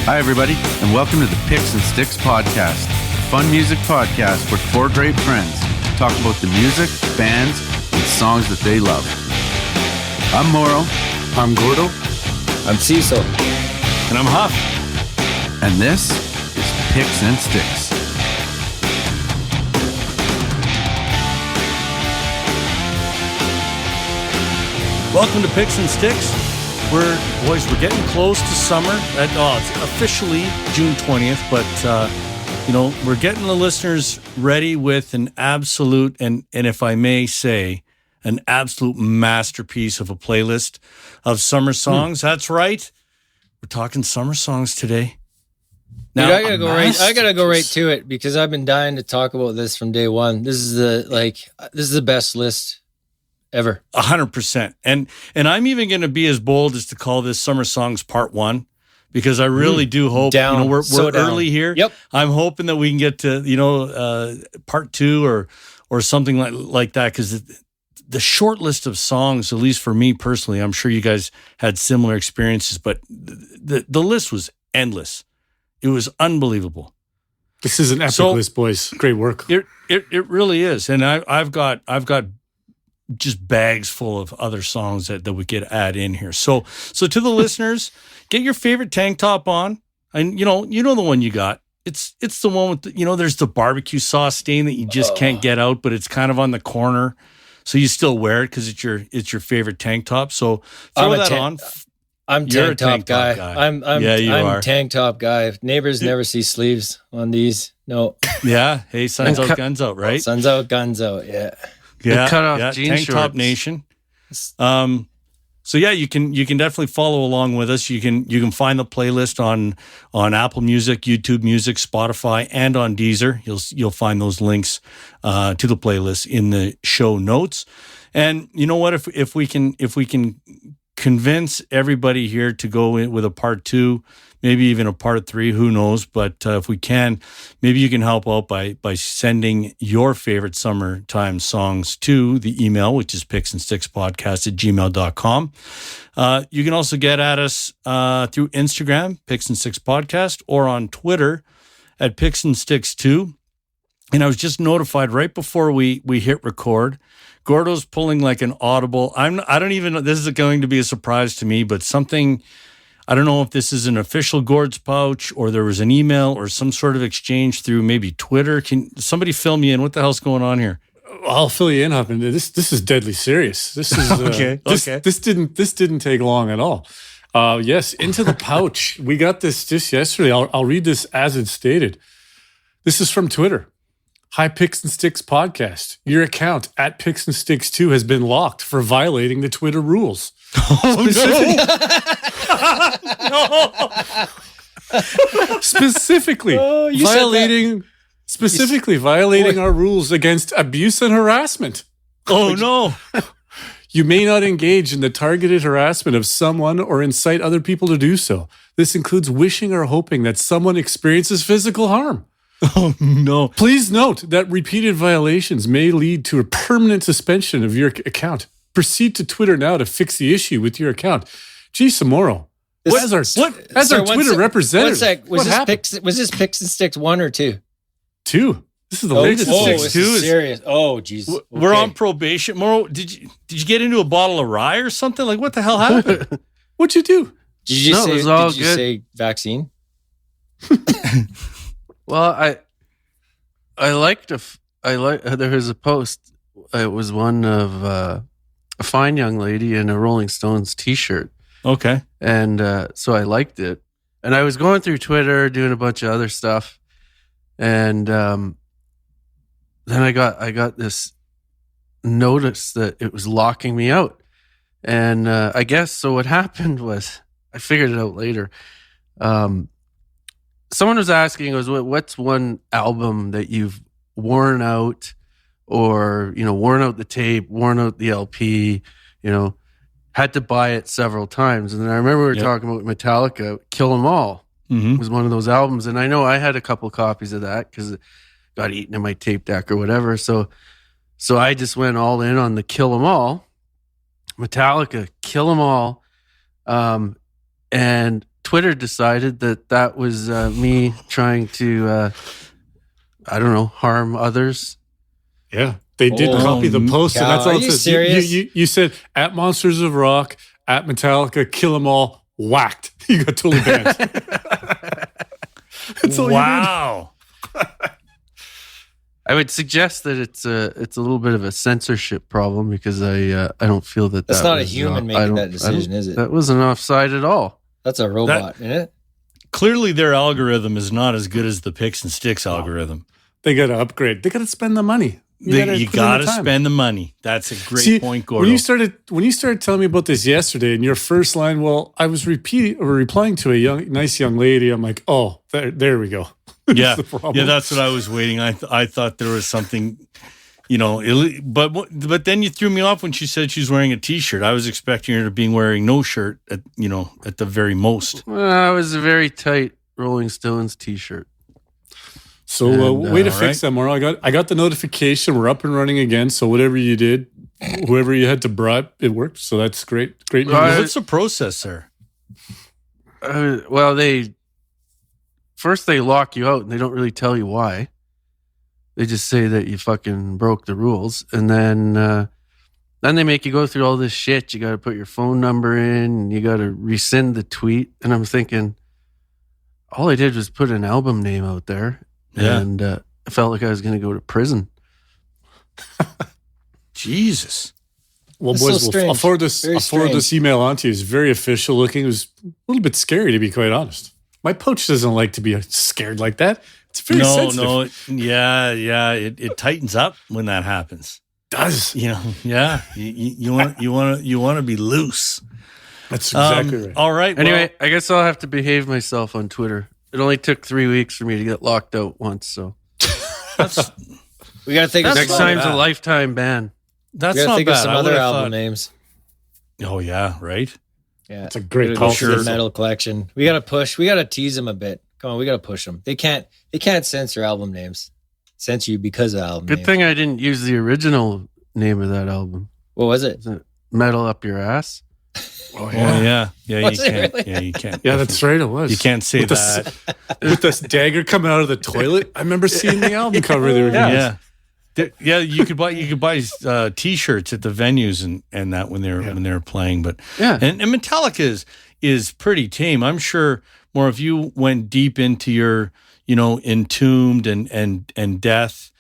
Hi, everybody, and welcome to the Picks and Sticks podcast, a fun music podcast where four great friends talk about the music, bands, and songs that they love. I'm Moro. I'm Gordo. I'm Cecil. And I'm Huff. And this is Picks and Sticks. Welcome to Picks and Sticks. We're getting close to summer. It's officially June 20th, but we're getting the listeners ready with an absolute, and if I may say, an absolute masterpiece of a playlist of summer songs. That's right. We're talking summer songs today. Now, dude, I gotta go right to it because I've been dying to talk about this from day one. This is the best list ever. 100%. And I'm even going to be as bold as to call this Summer Songs Part 1 because I really do hope, we're early here. Yep. I'm hoping that we can get to, Part 2 or something like that because the short list of songs, at least for me personally, I'm sure you guys had similar experiences, but the list was endless. It was unbelievable. This is an epic list, boys. Great work. It really is. And I've got just bags full of other songs that we could add in here. So to the listeners, get your favorite tank top on. And you know the one you got. It's the one with there's the barbecue sauce stain that you just can't get out, but it's kind of on the corner. So you still wear it because it's your favorite tank top. So throw that on. I'm tank top guy. I'm are. Tank top guy. Neighbors never see sleeves on these. No. Yeah. Hey, sun's out, guns out, right? Sun's out, guns out. Yeah. Yeah, cut off jean Tank shorts. Top Nation. So yeah, you can definitely follow along with us. You can find the playlist on Apple Music, YouTube Music, Spotify, and on Deezer. You'll find those links to the playlist in the show notes. And you know what? If we can convince everybody here to go in with a part 2, maybe even a part 3, who knows? But if we can, maybe you can help out by sending your favorite summertime songs to the email, which is picksandstickspodcast@gmail.com. You can also get at us through Instagram, Picks and Sticks Podcast, or on Twitter at Picks and Sticks 2. And I was just notified right before we hit record, Gordo's pulling like an audible. I don't even know. This is going to be a surprise to me, but something. I don't know if this is an official Gourd's Pouch or there was an email or some sort of exchange through maybe Twitter. Can somebody fill me in? What the hell's going on here? I'll fill you in, Huffman. This is deadly serious. This is okay. This didn't take long at all. Yes, into the pouch. We got this just yesterday. I'll read this as it's stated. This is from Twitter. Hi, Picks and Sticks Podcast. Your account at Picks and Sticks 2 has been locked for violating the Twitter rules. Specifically violating our rules against abuse and harassment. Oh no. You may not engage in the targeted harassment of someone or incite other people to do so. This includes wishing or hoping that someone experiences physical harm. Oh no. Please note that repeated violations may lead to a permanent suspension of your account. Proceed to Twitter now to fix the issue with your account. Gee, Samoro. As our Twitter representative. Was this Picks and Sticks 1 or 2? 2. This is the latest. This is serious. Oh, jeez. Okay. We're on probation. Moro, did you get into a bottle of rye or something? Like, what the hell happened? What'd you do? Did you say vaccine? Well, I liked there was a post. It was one of a fine young lady in a Rolling Stones t-shirt. Okay. And so I liked it. And I was going through Twitter, doing a bunch of other stuff. And then I got this notice that it was locking me out. And I guess, so what happened was, I figured it out later. Someone was asking, what's one album that you've worn out or, worn out the tape, worn out the LP, had to buy it several times. And then I remember we were talking about Metallica, Kill 'Em All was one of those albums. And I know I had a couple copies of that because it got eaten in my tape deck or whatever. So I just went all in on the Kill 'Em All, Metallica, Kill 'Em All. And Twitter decided that was me trying to, I don't know, harm others. Yeah, they did copy the post, and that's all it says. You said at Monsters of Rock, at Metallica, kill them all, whacked. You got totally banned. That's all wow. you did. I would suggest that it's a little bit of a censorship problem because I don't feel that's not a human making that decision, is it? That wasn't offside at all. That's a robot, isn't it? Clearly, their algorithm is not as good as the Picks and Sticks algorithm. They got to upgrade. They got to spend the money. You got to spend the money. That's a great point, Gordo. When you started telling me about this yesterday, in your first line, well, I was replying to a nice young lady. I'm like, oh, there we go. Yeah, that's what I was waiting. I thought there was something, but then you threw me off when she said she's wearing a T-shirt. I was expecting her to be wearing no shirt at the very most. Well, it was a very tight Rolling Stones T-shirt. So way to fix that, Mauro. I got the notification. We're up and running again. So whatever you did, whoever you had to bribe, it worked. So that's great. Great news. What's the process, sir? Well, they lock you out and they don't really tell you why. They just say that you fucking broke the rules, and then they make you go through all this shit. You got to put your phone number in, and you got to rescind the tweet. And I'm thinking, all I did was put an album name out there. Yeah. And I felt like I was going to go to prison. Jesus. Well, boys, I'll forward this email on to you. It's very official looking. It was a little bit scary, to be quite honest. My poach doesn't like to be scared like that. It's very sensitive. It tightens up when that happens. Does. You want to be loose. That's exactly right. All right. Anyway, I guess I'll have to behave myself on Twitter. It only took 3 weeks for me to get locked out once, so we got to think. Next time's a lifetime ban. That's not not think bad. of some other album names. Oh yeah, right. Yeah, it's a great culture metal collection. We got to push. We got to tease them a bit. Come on, we got to push them. They can't censor album names. Censor you because of album. Good thing I didn't use the original name of that album. What was it? Is it Metal Up Your Ass? Oh yeah. You can't. Really? Yeah, you can't. Yeah, that's right. It was. You can't say that with this dagger coming out of the toilet. I remember seeing the album cover there. Yeah. You could buy T-shirts at the venues and that when they're playing. But and Metallica is pretty tame. I'm sure more if you went deep into your Entombed and Death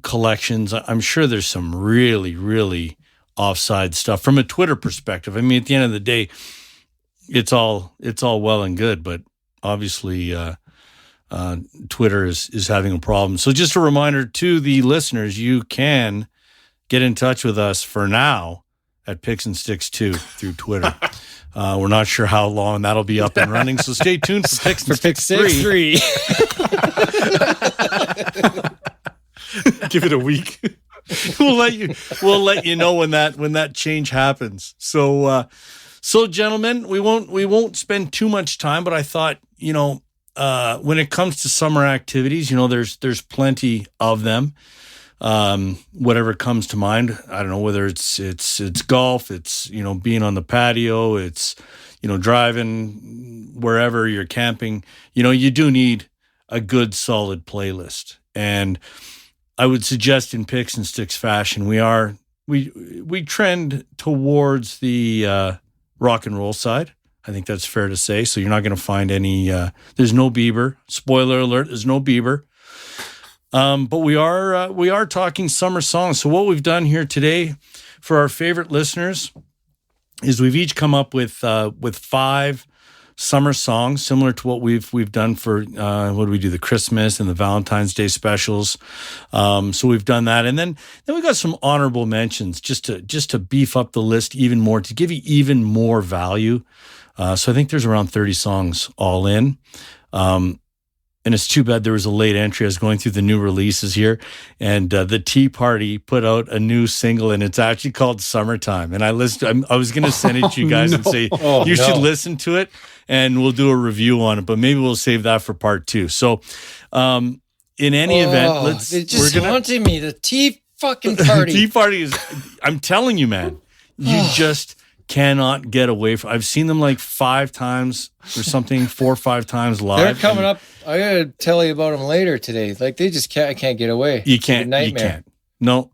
collections. I'm sure there's some really, really offside stuff from a Twitter perspective. I mean, at the end of the day, it's all well and good, but obviously Twitter is having a problem. So just a reminder to the listeners, you can get in touch with us for now at Picks and Sticks 2 through Twitter. We're not sure how long that'll be up and running, so stay tuned for Picks and Sticks 3. Give it a week. We'll let you know when that change happens. So gentlemen, we won't spend too much time, but I thought, when it comes to summer activities, there's plenty of them. Whatever comes to mind, I don't know whether it's golf, it's being on the patio, it's driving wherever you're camping. You do need a good solid playlist, and I would suggest in Picks and Sticks fashion, we trend towards the rock and roll side. I think that's fair to say. So you're not going to find any. There's no Bieber. Spoiler alert: there's no Bieber. But we are talking summer songs. So what we've done here today for our favorite listeners is we've each come up with 5 summer songs, similar to what we've done for what do we do, the Christmas and the Valentine's Day specials. So we've done that, and then we got some honorable mentions just to beef up the list even more, to give you even more value. So I think there's around 30 songs all in. And it's too bad there was a late entry. I was going through the new releases here, and the Tea Party put out a new single, and it's actually called Summertime. And I was going to send it to you guys and say, you should listen to it, and we'll do a review on it, but maybe we'll save that for part 2. So in any event, it's haunting me. The Tea fucking Party. Tea Party is, I'm telling you, man, you just cannot get away from. I've seen them like 5 times or something, 4 or 5 times live. They're coming up. I gotta tell you about them later today. Like they just can't. I can't get away. You It's like a can't. nightmare. You can't. No.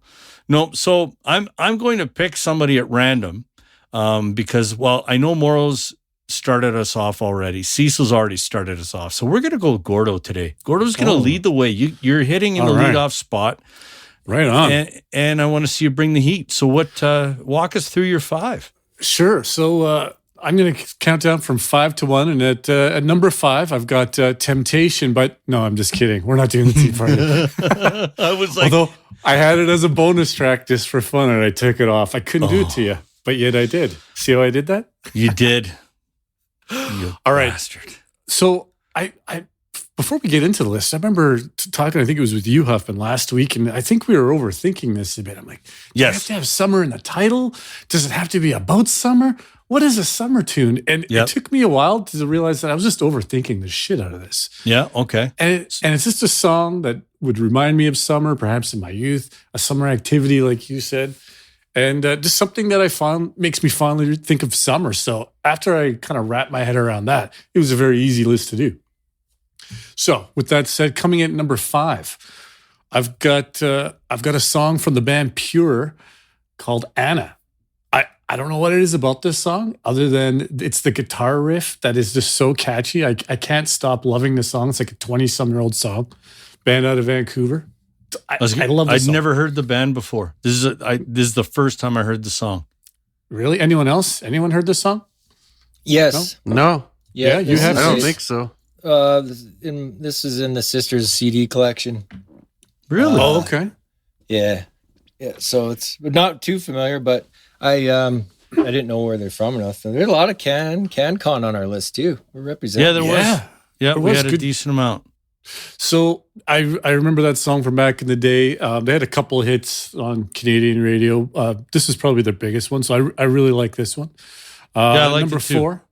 So I'm going to pick somebody at random because I know Moro's started us off already. Cecil's already started us off. So we're going to go with Gordo today. Gordo's going to lead the way. You're hitting in the leadoff spot. Right on. And I want to see you bring the heat. So walk us through your 5. Sure. So I'm going to count down from 5 to 1. And at number 5, I've got Temptation. But no, I'm just kidding. We're not doing the Tea Party. I was like, although I had it as a bonus track just for fun and I took it off. I couldn't do it to you, but yet I did. See how I did that? You did. You All right. bastard. So I before we get into the list, I remember talking, I think it was with you, Huffman, last week, and I think we were overthinking this a bit. I'm like, do you have to have summer in the title? Does it have to be about summer? What is a summer tune? And it took me a while to realize that I was just overthinking the shit out of this. Yeah, okay. And it's just a song that would remind me of summer, perhaps in my youth, a summer activity, like you said. And just something that I found makes me fondly think of summer. So after I kind of wrapped my head around that, it was a very easy list to do. So with that said, coming in at number 5, I've got a song from the band Pure called Anna. I don't know what it is about this song other than it's the guitar riff that is just so catchy. I can't stop loving the song. It's like a 20-some-year-old song, band out of Vancouver. I love this I'd song. never heard the band before. This is the first time I heard the song. Really? Anyone else? Anyone heard this song? Yes. No. Yeah, you have. I don't think so. This is in the Sisters CD collection. Really? Oh, okay. Yeah. So it's not too familiar, but I didn't know where they're from enough. And there's a lot of CanCon on our list too. We're representing. Yeah, there was. Yeah, we had a good. decent amount. So I remember that song from back in the day. They had a couple of hits on Canadian radio. This is probably their biggest one, so I really like this one. I liked number it too. 4.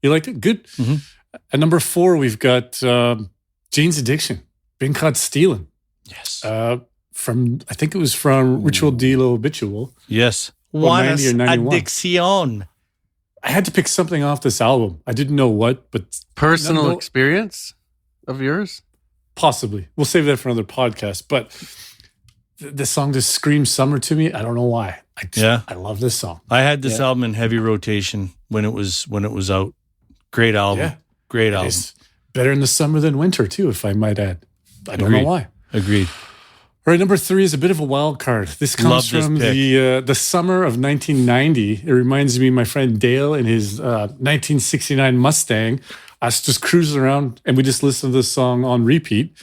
You liked it? Good. Mm-hmm. At number 4, we've got Jane's Addiction, Been Caught Stealing. Yes. I think it was from Ritual de lo Habitual. Yes. What, 90 or 91? Addiction. I had to pick something off this album. I didn't know what, but Personal experience of yours? possibly. We'll save that for another podcast. But the song just screams summer to me. I don't know why. I love this song. I had this album in heavy rotation when it was out. Great album. Yeah. Great album. It's better in the summer than winter, too, if I might add. I don't know why. Agreed. All right, number 3 is a bit of a wild card. This comes from the summer of 1990. It reminds me of my friend Dale in his 1969 Mustang. Us just cruising around, and we just listened to this song on repeat.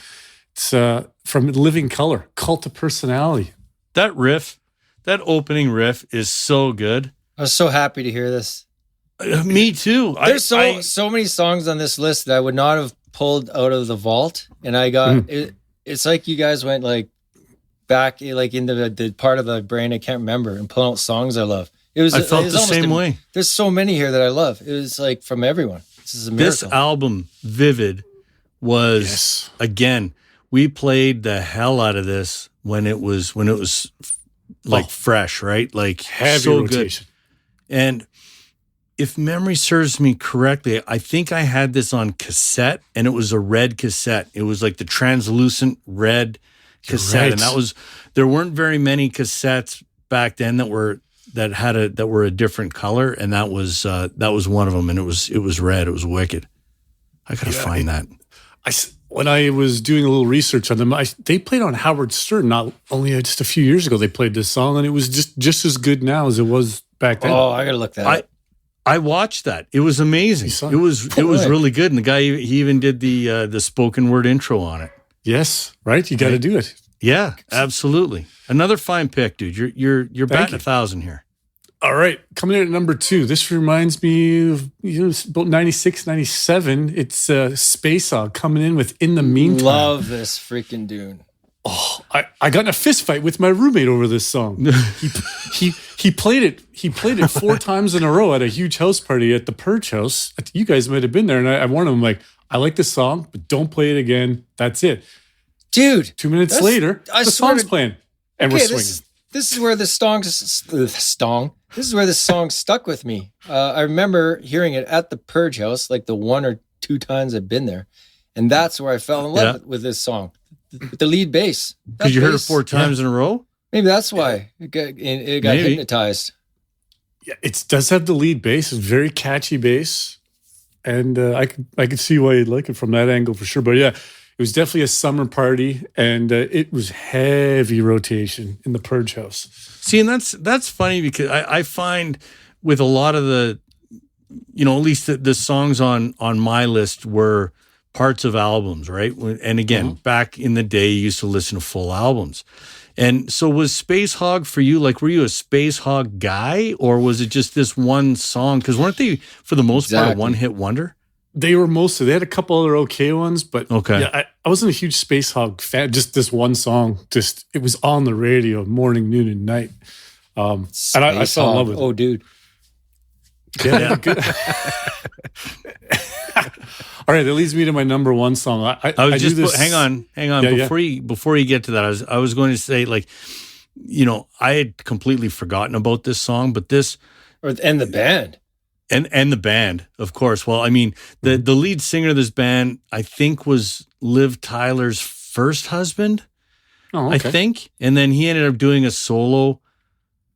It's from Living Colour, Cult of Personality. That riff, that opening riff is so good. I was so happy to hear this. Me too. There's so many songs on this list that I would not have pulled out of the vault, and I got it. It's like you guys went like back like into the part of the brain I can't remember and pulling out songs I love. I felt the same way. There's so many here that I love. It was like from everyone. This is a miracle. This album, Vivid, was again. We played the hell out of this when it was like fresh, right? Like Heavy so rotation. good. And if memory serves me correctly, I think I had this on cassette, and it was a red cassette. It was like the translucent red cassette, and there weren't very many cassettes back then that were a different color, and that was one of them, and it was red. It was wicked. I gotta find that. When I was doing a little research on them, they played on Howard Stern not only just a few years ago. They played this song, and it was just as good now as it was back then. Oh, I gotta look that up. I watched that. It was amazing. It was really good, and the guy he even did the spoken word intro on it. Yes, right. You got to do it. Yeah, absolutely. Another fine pick, dude. You're batting 1,000 here. All right, coming in at number 2. This reminds me of about 96, 97. It's Space Hog coming in with In the Meantime. Love this freaking dude. Oh, I got in a fist fight with my roommate over this song. He played it. He played it 4 times in a row at a huge house party at the Purge House. You guys might have been there, and I warned him like, I like this song, but don't play it again. That's it, dude. 2 minutes later, the song's playing, and we're swinging. this is where the This is where the song stuck with me. I remember hearing it at the Purge House, like the 1 or 2 times I've been there, and that's where I fell in love with this song, with the lead bass. Because you heard it 4 times in a row. Maybe that's why it got hypnotized. Yeah, it does have the lead bass. It's very catchy bass, and I could see why you'd like it from that angle for sure. But yeah, it was definitely a summer party, and it was heavy rotation in the Purge House. See, and that's funny because I find with a lot of the, at least the songs on my list were parts of albums, right? And again, back in the day, you used to listen to full albums. And so was Space Hog for you, like, were you a Space Hog guy, or was it just this one song? Because weren't they, for the most part, a one-hit wonder? They were mostly. They had a couple other okay ones, but yeah, I wasn't a huge Space Hog fan. Just this one song, it was on the radio morning, noon, and night. And I fell in love with it. Oh, dude. Yeah, good. All right, that leads me to my number one song. Hang on. Yeah, before you get to that, I was going to say, like, I had completely forgotten about this song, but and the band. And the band, of course. Well, I mean, the lead singer of this band, I think, was Liv Tyler's first husband. Oh, okay. I think, and then he ended up doing a solo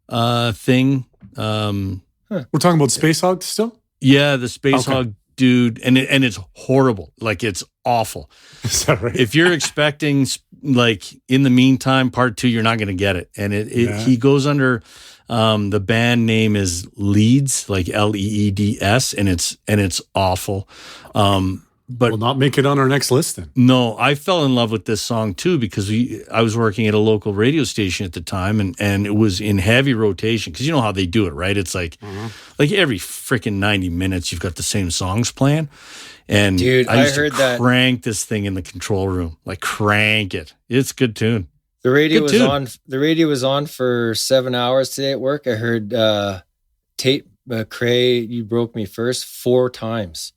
thing. We're talking about Space Hog still? Yeah, the Space Hog dude, and it's horrible. Like, it's awful. Sorry. If you're expecting, like, In the Meantime Part 2, you're not going to get it. And he goes under. The band name is Leeds, like Leeds, and it's awful. But we'll not make it on our next list then. No, I fell in love with this song too because I was working at a local radio station at the time, and it was in heavy rotation because you know how they do it, right? It's like every freaking 90 minutes you've got the same songs playing. And dude, I used to that crank this thing in the control room, like crank it. It's a good tune. The radio was on for 7 hours today at work. I heard Tate McRae, You Broke Me First 4 times.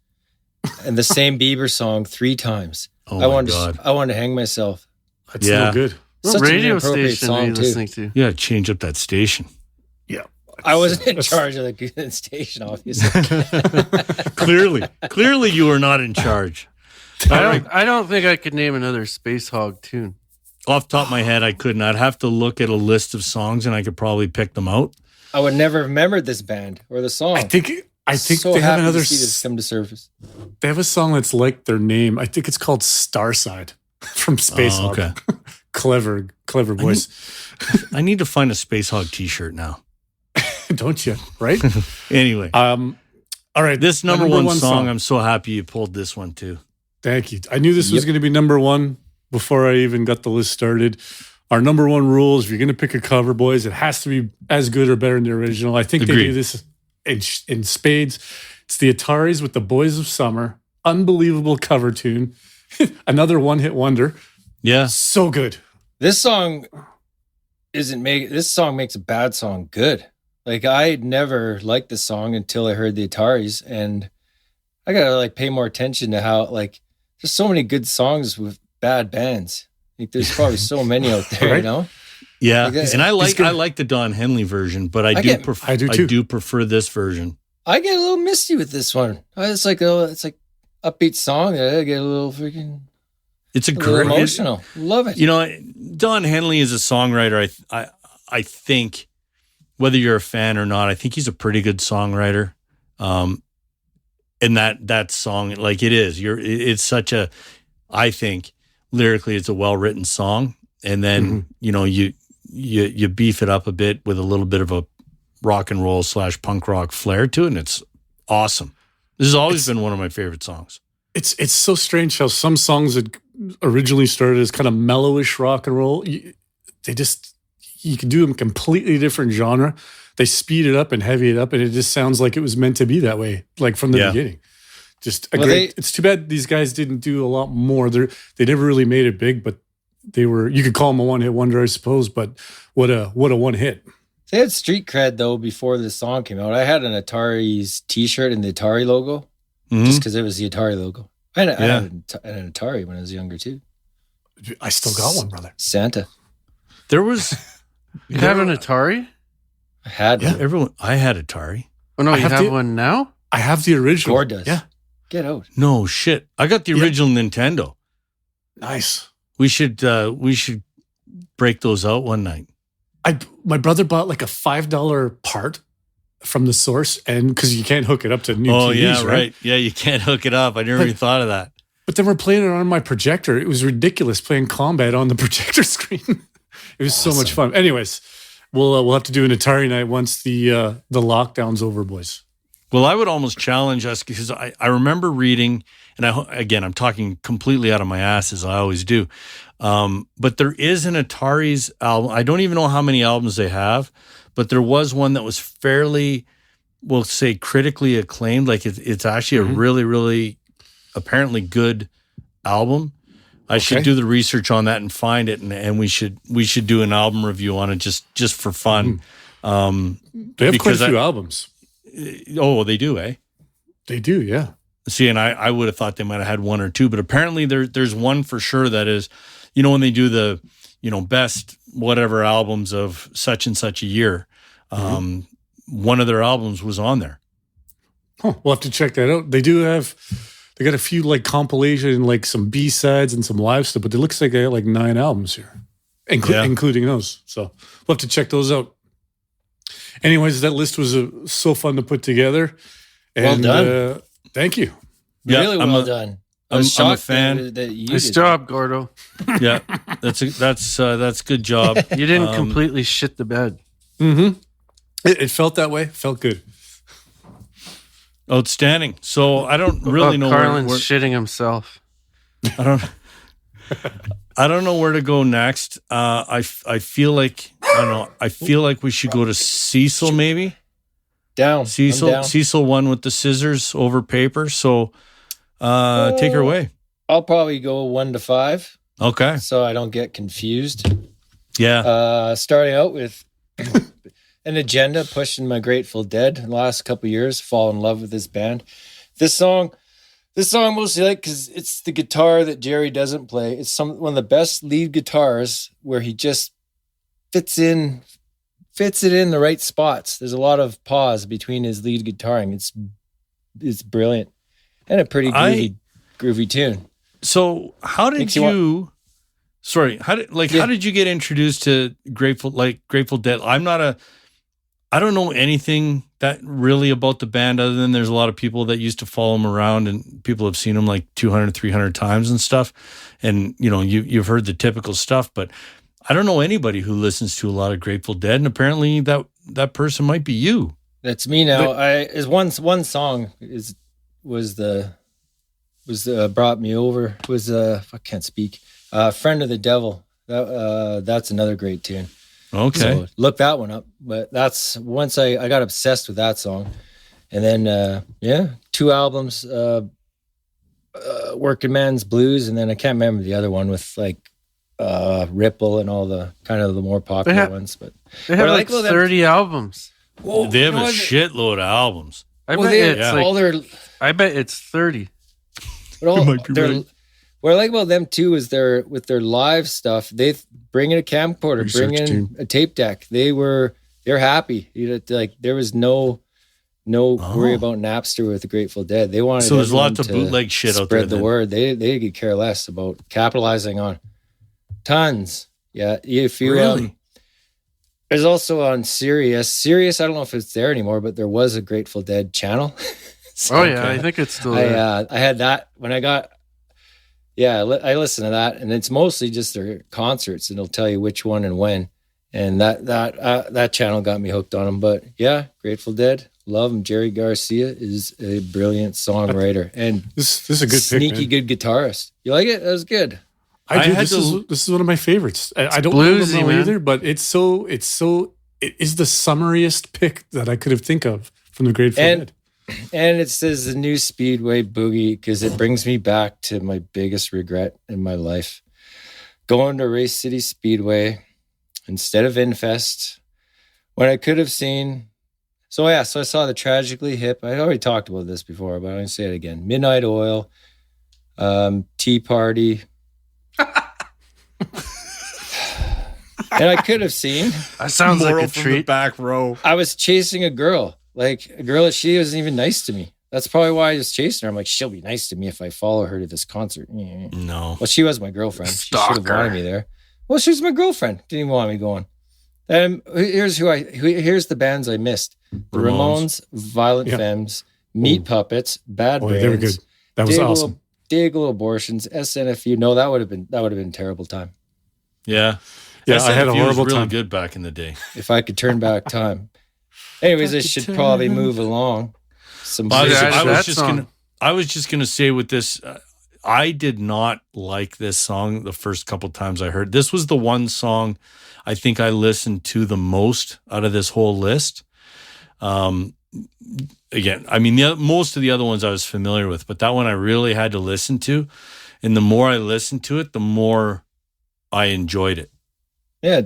And the same Bieber song 3 times. Oh my God. I wanted to hang myself. That's no good. What radio station are you listening to? Yeah, change up that station. Yeah. I wasn't in charge of the station, obviously. Clearly you were not in charge. I don't think I could name another Space Hog tune. Off the top of my head, I couldn't. I'd have to look at a list of songs, and I could probably pick them out. I would never have remembered this band or the song. I think so they have another. To see this come to surface. They have a song that's like their name. I think it's called Starside from Space Hog. Okay. Clever voice. I need to find a Space Hog T-shirt now. Don't you? Right. Anyway. All right. This number one song. I'm so happy you pulled this one too. Thank you. I knew this was going to be number one before I even got the list started. Our number one rule is if you're going to pick a cover, boys, it has to be as good or better than the original. I think They do this in spades. It's the Ataris with The Boys of Summer. Unbelievable cover tune. Another one-hit wonder. Yeah. So good. This song makes a bad song good. Like, I like liked this song until I heard the Ataris, and I got to pay more attention to how there's so many good songs with bad bands. There's probably so many out there, right? You know? Yeah, and I like the Don Henley version, but I do prefer this version. I get a little misty with this one. It's like upbeat song. I get a little freaking. It's a great emotional. Love it. Don Henley is a songwriter. I think whether you're a fan or not, I think he's a pretty good songwriter. And that song, it's such a. I think lyrically, it's a well-written song, and then you beef it up a bit with a little bit of a rock and roll / punk rock flair to it, and it's awesome. This has always been one of my favorite songs. It's so strange how some songs that originally started as kind of mellowish rock and roll, you can do them completely different genre. They speed it up and heavy it up, and it just sounds like it was meant to be that way, like from the beginning. Just it's too bad these guys didn't do a lot more. They never really made it big, but they were. You could call them a one-hit wonder, I suppose. But what a one hit. They had street cred though before this song came out. I had an Atari's T-shirt and the Atari logo, just because it was the Atari logo. I had an Atari when I was younger too. I still got one, brother. Santa. There was You have an Atari? I had Yeah. one. I had Atari. Oh no, I you have have the- one now? I have the original. Gord does. Yeah. Get out. No shit. I got the Yeah. original Nintendo. Nice. We should break those out one night. My brother bought like a $5 part from the source, and because you can't hook it up to new TVs, yeah, right? right. Yeah, you can't hook it up. I never But- even thought of that. But then we're playing it on my projector. It was ridiculous playing combat on the projector screen. It was so much fun. Anyways, we'll have to do an Atari night once the lockdown's over, boys. Well, I would almost challenge us because I remember reading, and I'm talking completely out of my ass as I always do. But there is an Atari's album. I don't even know how many albums they have, but there was one that was fairly, we'll say, critically acclaimed. Like it's actually a really, really apparently good album. I should do the research on that and find it, and we should do an album review on it just for fun. They have quite a few albums. Oh, they do, eh? They do, yeah. See, and I would have thought they might have had one or two, but apparently there's one for sure that is, when they do the, best whatever albums of such and such a year, one of their albums was on there. Huh, we'll have to check that out. They got a few like compilation, like some B-sides and some live stuff, but it looks like they got like 9 albums here, including those. So we'll have to check those out. Anyways, that list was so fun to put together. And, Well done. Thank you. Yeah, Really well done. I was I'm a shocked fan. that you Nice did job, Gordo. Yeah, that's good job. You didn't completely shit the bed. Mm-hmm. It felt that way. Felt good. Outstanding. So I don't really know Carlin's where shitting himself. I don't know where to go next. I feel like I don't know. I feel like we should go to Cecil maybe. that. Down. I'm Cecil down. Cecil won with the scissors over paper. So take her away. I'll probably go 1 to 5, Okay. so I don't get confused. Yeah. Starting out with an agenda, pushing my Grateful Dead in the last couple of years, fall in love with this band. This song I mostly like because it's the guitar that Jerry doesn't play. It's one of the best lead guitars where he just fits it in the right spots. There's a lot of pause between his lead guitaring. It's brilliant and a pretty groovy tune. So how did Makes you how did you get introduced to Grateful Dead? I don't know anything that really about the band other than there's a lot of people that used to follow them around and people have seen them like 200, 300 times and stuff. And, you've heard the typical stuff, but I don't know anybody who listens to a lot of Grateful Dead. And apparently that person might be you. That's me now. One song brought me over was I can't speak. Friend of the Devil. That's another great tune. Okay. So look that one up. But that's once I got obsessed with that song. And then 2 albums, Working Man's Blues, and then I can't remember the other one with like Ripple and all the kind of the more popular ones. But They have But I like like, well, them- 30 albums. They have a shitload of albums. I well, bet they it's have like, all their I bet it's 30. But all, might be right. What I like about them too is with their live stuff. They bring in a camcorder, Research bring in team. a tape deck. They're happy. Like there was no worry about Napster with the Grateful Dead. They wanted So there's lots of everyone to bootleg shit out there. spread the word. They could care less about capitalizing on tons. Yeah, if you Really? there's also on Sirius. I don't know if it's there anymore, but there was a Grateful Dead channel. So, Oh, yeah. I think it's still there. I had that when I got. Yeah, I listen to that, and it's mostly just their concerts, and it'll tell you which one and when. And that channel got me hooked on them. But yeah, Grateful Dead, love him. Jerry Garcia is a brilliant songwriter and This is a good sneaky pick, man. good guitarist. You like it? That was good. I do. had This to- is one of my favorites. I don't bluesy, know man. either, but it is the summariest pick that I could have think of from the Grateful Dead. And it says the new Speedway Boogie because it brings me back to my biggest regret in my life. Going to Race City Speedway instead of Infest when I could have seen. So I saw the Tragically Hip. I already talked about this before, but I'm going to say it again. Midnight Oil, Tea Party. And I could have seen. That sounds like a from treat. the back row. I was chasing a girl, like a girl that she wasn't even nice to me. That's probably why I was chasing her. I'm like, she'll be nice to me if I follow her to this concert. No. Well, she was my girlfriend. She should have Stalker. wanted me there. Well, she's my girlfriend. Didn't even want me going. Here's the bands I missed: the Ramones, Violent Femmes, Meat Puppets, Bad Brains. They were good. That was awesome. Dayglow Abortions, SNFU. No, that would have been a terrible time. Yeah. Yeah, I had a SNFU was horrible really time. good back in the day. If I could turn back time. Anyways, I should probably move along. I was just gonna say with this, I did not like this song the first couple times I heard. This was the one song I think I listened to the most out of this whole list. Again, I mean, most of the other ones I was familiar with, but that one I really had to listen to. And the more I listened to it, the more I enjoyed it. Yeah.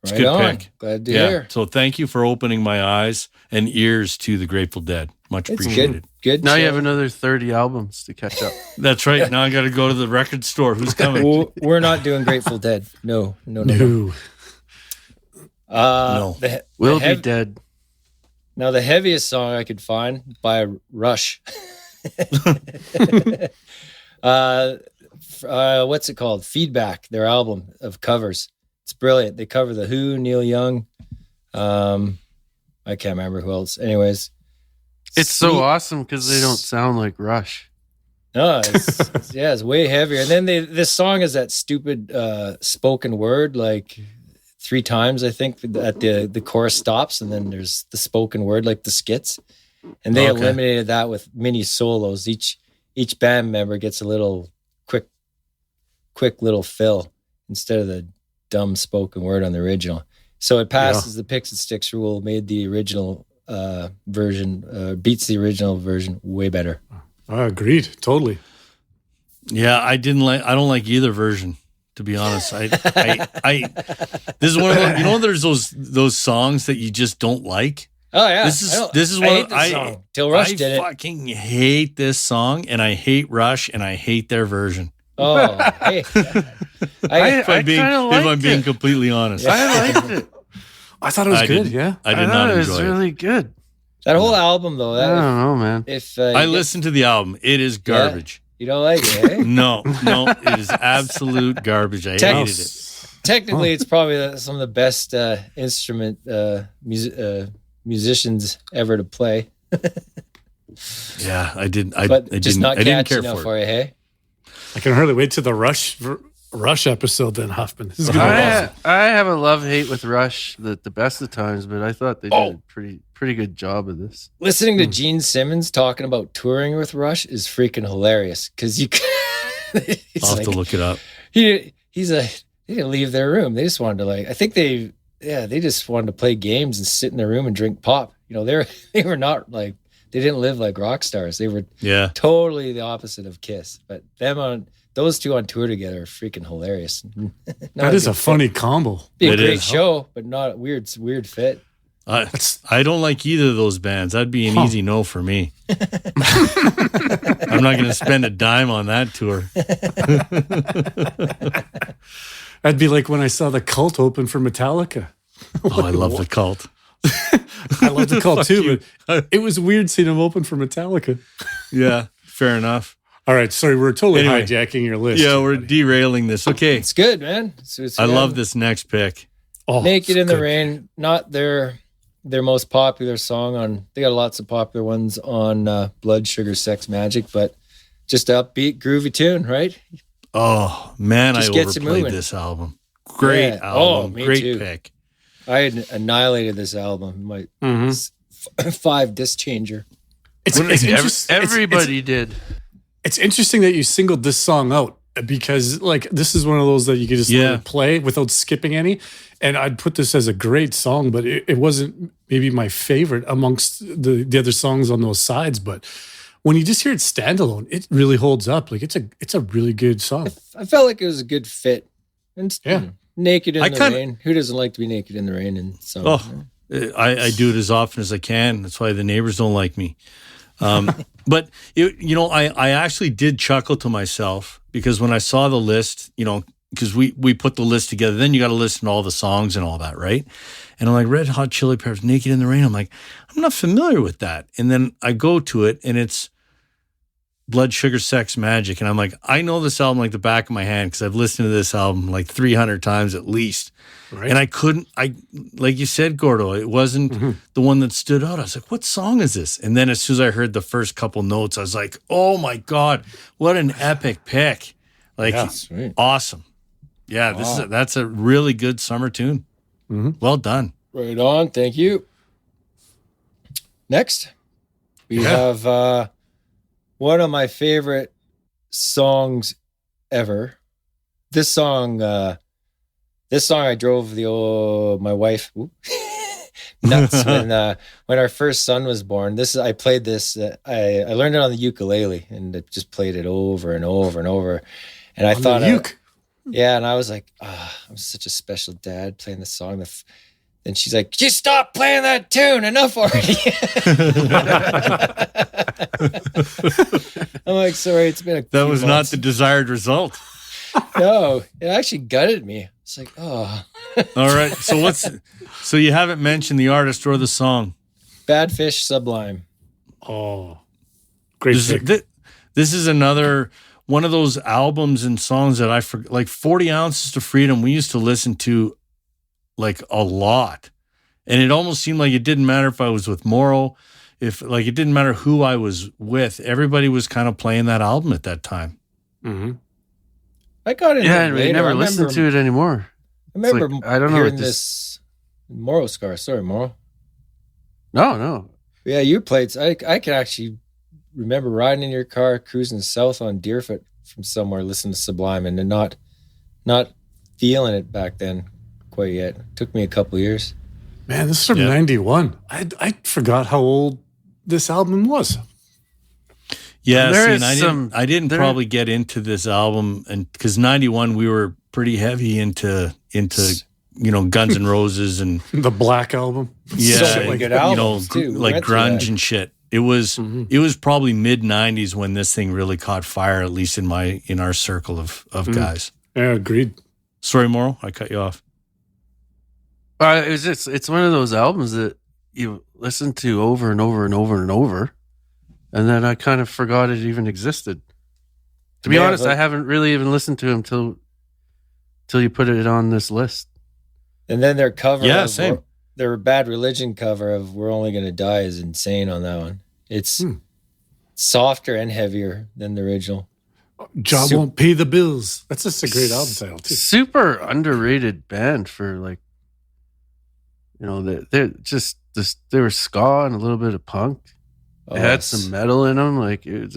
It's Right a good on. pick. Glad to hear. So thank you for opening my eyes and ears to the Grateful Dead. Much It's appreciated. good. Now you show. have another 30 albums to catch up. That's right. Now I got to go to the record store. Who's coming? We're not doing Grateful Dead. No. No. No. We'll be dead. Now, the heaviest song I could find by Rush. What's it called? Feedback, their album of covers. It's brilliant. They cover The Who, Neil Young. I can't remember who else. Anyways. It's so awesome because they don't sound like Rush. No, it's way heavier. And then this song is that stupid spoken word, like 3 times, I think, at the chorus stops, and then there's the spoken word, like the skits. And they eliminated that with mini solos. Each band member gets a little quick little fill instead of the dumb spoken word on the original. So it passes the Picks and Sticks rule, made the original version, beats the original version way better. Agreed. Totally. Yeah, I don't like either version, to be honest. I this is one of those, there's those songs that you just don't like. Oh yeah. This is one song. Till Rush did it. I fucking hate this song, and I hate Rush, and I hate their version. Oh, hey. If I'm being completely honest. I liked it. I thought it was good. Yeah. I did not it enjoy was it. really good. That whole album, though. I don't know, man. If I listened to the album. It is garbage. You don't like it, eh? No, it is absolute garbage. I hated it. Technically, it's probably some of the best instrument musicians ever to play. Yeah, I didn't. But just not I didn't catchy care enough for for it. you, hey? I can hardly wait to the Rush episode then, Huffman. This is going to be awesome. I have a love-hate with Rush the best of times, but I thought they did a pretty good job of this. Listening to Gene Simmons talking about touring with Rush is freaking hilarious because you. I'll have to look it up. They didn't leave their room. They just wanted to I think they just wanted to play games and sit in their room and drink pop. They were not like, they didn't live like rock stars. They were totally the opposite of Kiss. But those two on tour together are freaking hilarious. That is a funny combo. Be a great show, but not a weird fit. I don't like either of those bands. That'd be an easy no for me. I'm not going to spend a dime on that tour. That'd be like when I saw the Cult open for Metallica. Oh, I love the Cult. I love the Cult too, but it was weird seeing them open for Metallica. Yeah, fair enough. All right, sorry, we're totally hijacking your list. Yeah, we're derailing this. Okay. It's good, man. I love this next pick. Oh, Naked in the Rain, not their most popular song they got lots of popular ones on Blood, Sugar, Sex, Magic, but just a upbeat, groovy tune, right? Oh, man, Just I gets you overplayed moving. this album. Great album. Me Great too. pick. I had annihilated this album. My 5 disc changer. Everybody did. It's interesting that you singled this song out because, this is one of those that you could just let it play without skipping any. And I'd put this as a great song, but it wasn't maybe my favorite amongst the other songs on those sides. But when you just hear it standalone, it really holds up. It's a really good song. I felt like it was a good fit. And Naked in the Rain. Who doesn't like to be naked in the rain? And so I do it as often as I can. That's why the neighbors don't like me. But I actually did chuckle to myself because when I saw the list, because we put the list together. Then you got to listen to all the songs and all that, right? And I'm like, Red Hot Chili Peppers, Naked in the Rain. I'm like, I'm not familiar with that. And then I go to it, and it's Blood, Sugar, Sex, Magic. And I'm like, I know this album like the back of my hand because I've listened to this album like 300 times at least. Right. And like you said, Gordo, it wasn't the one that stood out. I was like, what song is this? And then as soon as I heard the first couple notes, I was like, oh my God, what an epic pick. Like, Sweet. awesome. Yeah, that's a really good summer tune. Well done. Right on. Thank you. Next, we have one of my favorite songs ever. This song I drove my wife nuts when our first son was born. I played this. I learned it on the ukulele and I just played it over and over and over. And I thought, and I was like, I'm such a special dad playing this song. And she's like, just stop playing that tune. Enough already. I'm like, sorry, it's been That was not the desired result. No, it actually gutted me. It's like, oh. All right. So you haven't mentioned the artist or the song. Bad Fish Sublime. Oh, great pick. This is another one of those albums and songs that I forgot, like 40 Ounces to Freedom, we used to listen to like a lot. And it almost seemed like it didn't matter if I was with Morrow, it didn't matter who I was with. Everybody was kind of playing that album at that time. Mm-hmm. I got it. Yeah, we never listened to it anymore. I remember I don't know hearing this Morrow Scar. Sorry, Morrow. No. Yeah, you played. I can actually remember riding in your car, cruising south on Deerfoot from somewhere, listening to Sublime, and then not feeling it back then quite yet. It took me a couple years. Man, this is from 91. I forgot how old this album was. Yeah, I didn't probably get into this album, and because 91 we were pretty heavy into Guns N' Roses and the Black Album. Yeah, so many good albums too. Like grunge and shit. It was probably mid 90s when this thing really caught fire, at least in our circle of guys. Yeah, agreed. Sorry, Morrow, I cut you off. It's one of those albums that you listen to over and over and over and over. And then I kind of forgot it even existed. To be honest, I haven't really even listened to him till you put it on this list. And then their cover, same. Their Bad Religion cover of "We're Only Gonna Die" is insane on that one. It's softer and heavier than the original. Job won't pay the bills. That's just a great album title too. Super underrated band for they were ska and a little bit of punk. It had some metal in them. Like, it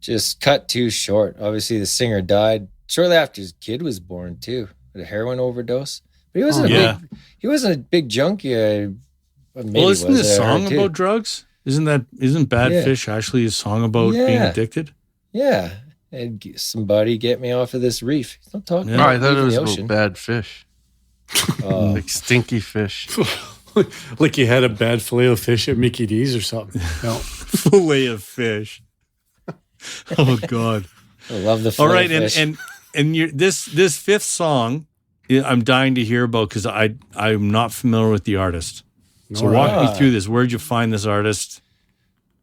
just cut too short. Obviously, the singer died shortly after his kid was born too, with a heroin overdose. But he wasn't a big junkie. Isn't this song about drugs? Isn't Bad Fish actually a song about being addicted? Yeah, and somebody get me off of this reef. Don't talk. Yeah. I thought it was about bad fish, like stinky fish. Like you had a bad fillet of fish at Mickey D's or something. No. Fillet of fish. Oh God! I love the fillet. All right, of fish. and this fifth song, I'm dying to hear about because I'm not familiar with the artist. So walk me through this. Where'd you find this artist?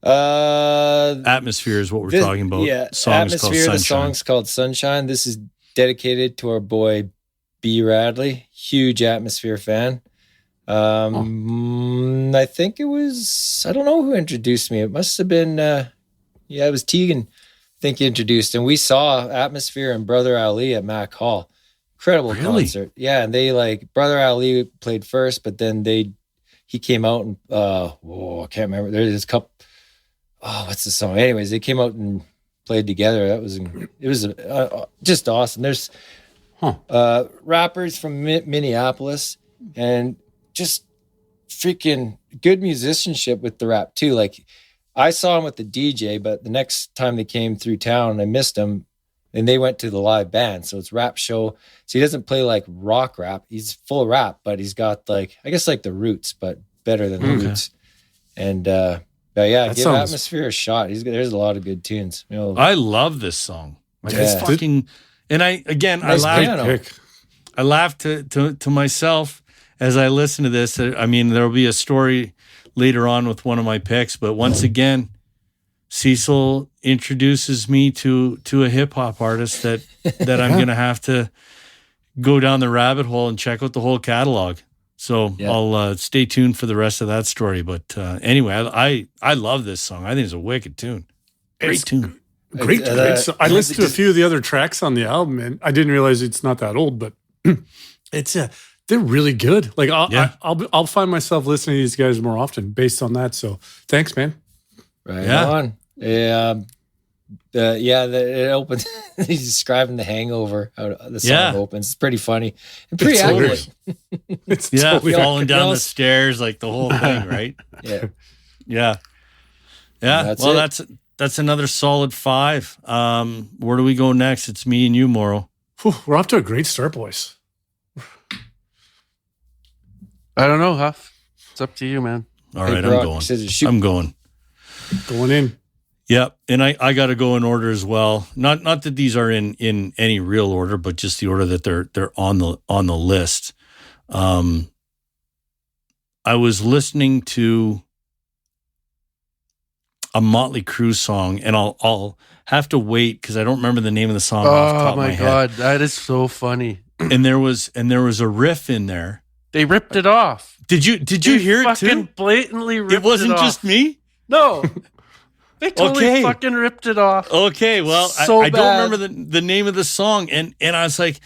Atmosphere is what we're talking about. Yeah, Atmosphere. The song's called Sunshine. This is dedicated to our boy B. Radley, huge Atmosphere fan. I think it was, I don't know who introduced me. It must have been, it was Tegan, I think he introduced. And we saw Atmosphere and Brother Ali at Mac Hall. Incredible concert. Yeah, and they Brother Ali played first, but then he came out and, I can't remember. There's a couple, what's the song? Anyways, they came out and played together. It was just awesome. There's rappers from Minneapolis and just freaking good musicianship with the rap too. Like, I saw him with the DJ, but the next time they came through town, I missed him, and they went to the live band. So it's rap show. So he doesn't play like rock rap. He's full rap, but he's got the roots, but better than the roots. And give Atmosphere a shot. There's a lot of good tunes. I love this song. It's fucking. And I Nice laughed. piano. Pick. I laughed to myself as I listen to this. I mean, there'll be a story later on with one of my picks, but once again, Cecil introduces me to a hip hop artist that I'm going to have to go down the rabbit hole and check out the whole catalog. So I'll stay tuned for the rest of that story. But anyway, I love this song. I think it's a wicked tune. Great tune. Great. So I listened to a few of the other tracks on the album, and I didn't realize it's not that old, but it's they're really good. Like I'll find myself listening to these guys more often based on that. So thanks, man. Right on. Yeah. It opens. He's describing the hangover. How the song opens. It's pretty funny and pretty accurate. It's totally falling down the stairs, like the whole thing, right? Yeah. That's another solid 5. Where do we go next? It's me and you, Morrow. Whew, we're off to a great start, boys. I don't know, Huff. It's up to you, man. All right, I'm going. I'm going. Going in. Yep, and I got to go in order as well. Not that these are in any real order, but just the order that they're on the list. I was listening to a Motley Crue song, and I'll have to wait because I don't remember the name of the song off the top of my head. Oh my god, that is so funny. And there was a riff in there. They ripped it off. Did you hear it too? Fucking blatantly ripped it off. It wasn't just me? No. They totally fucking ripped it off. Okay, well, I don't remember the name of the song, and I was like,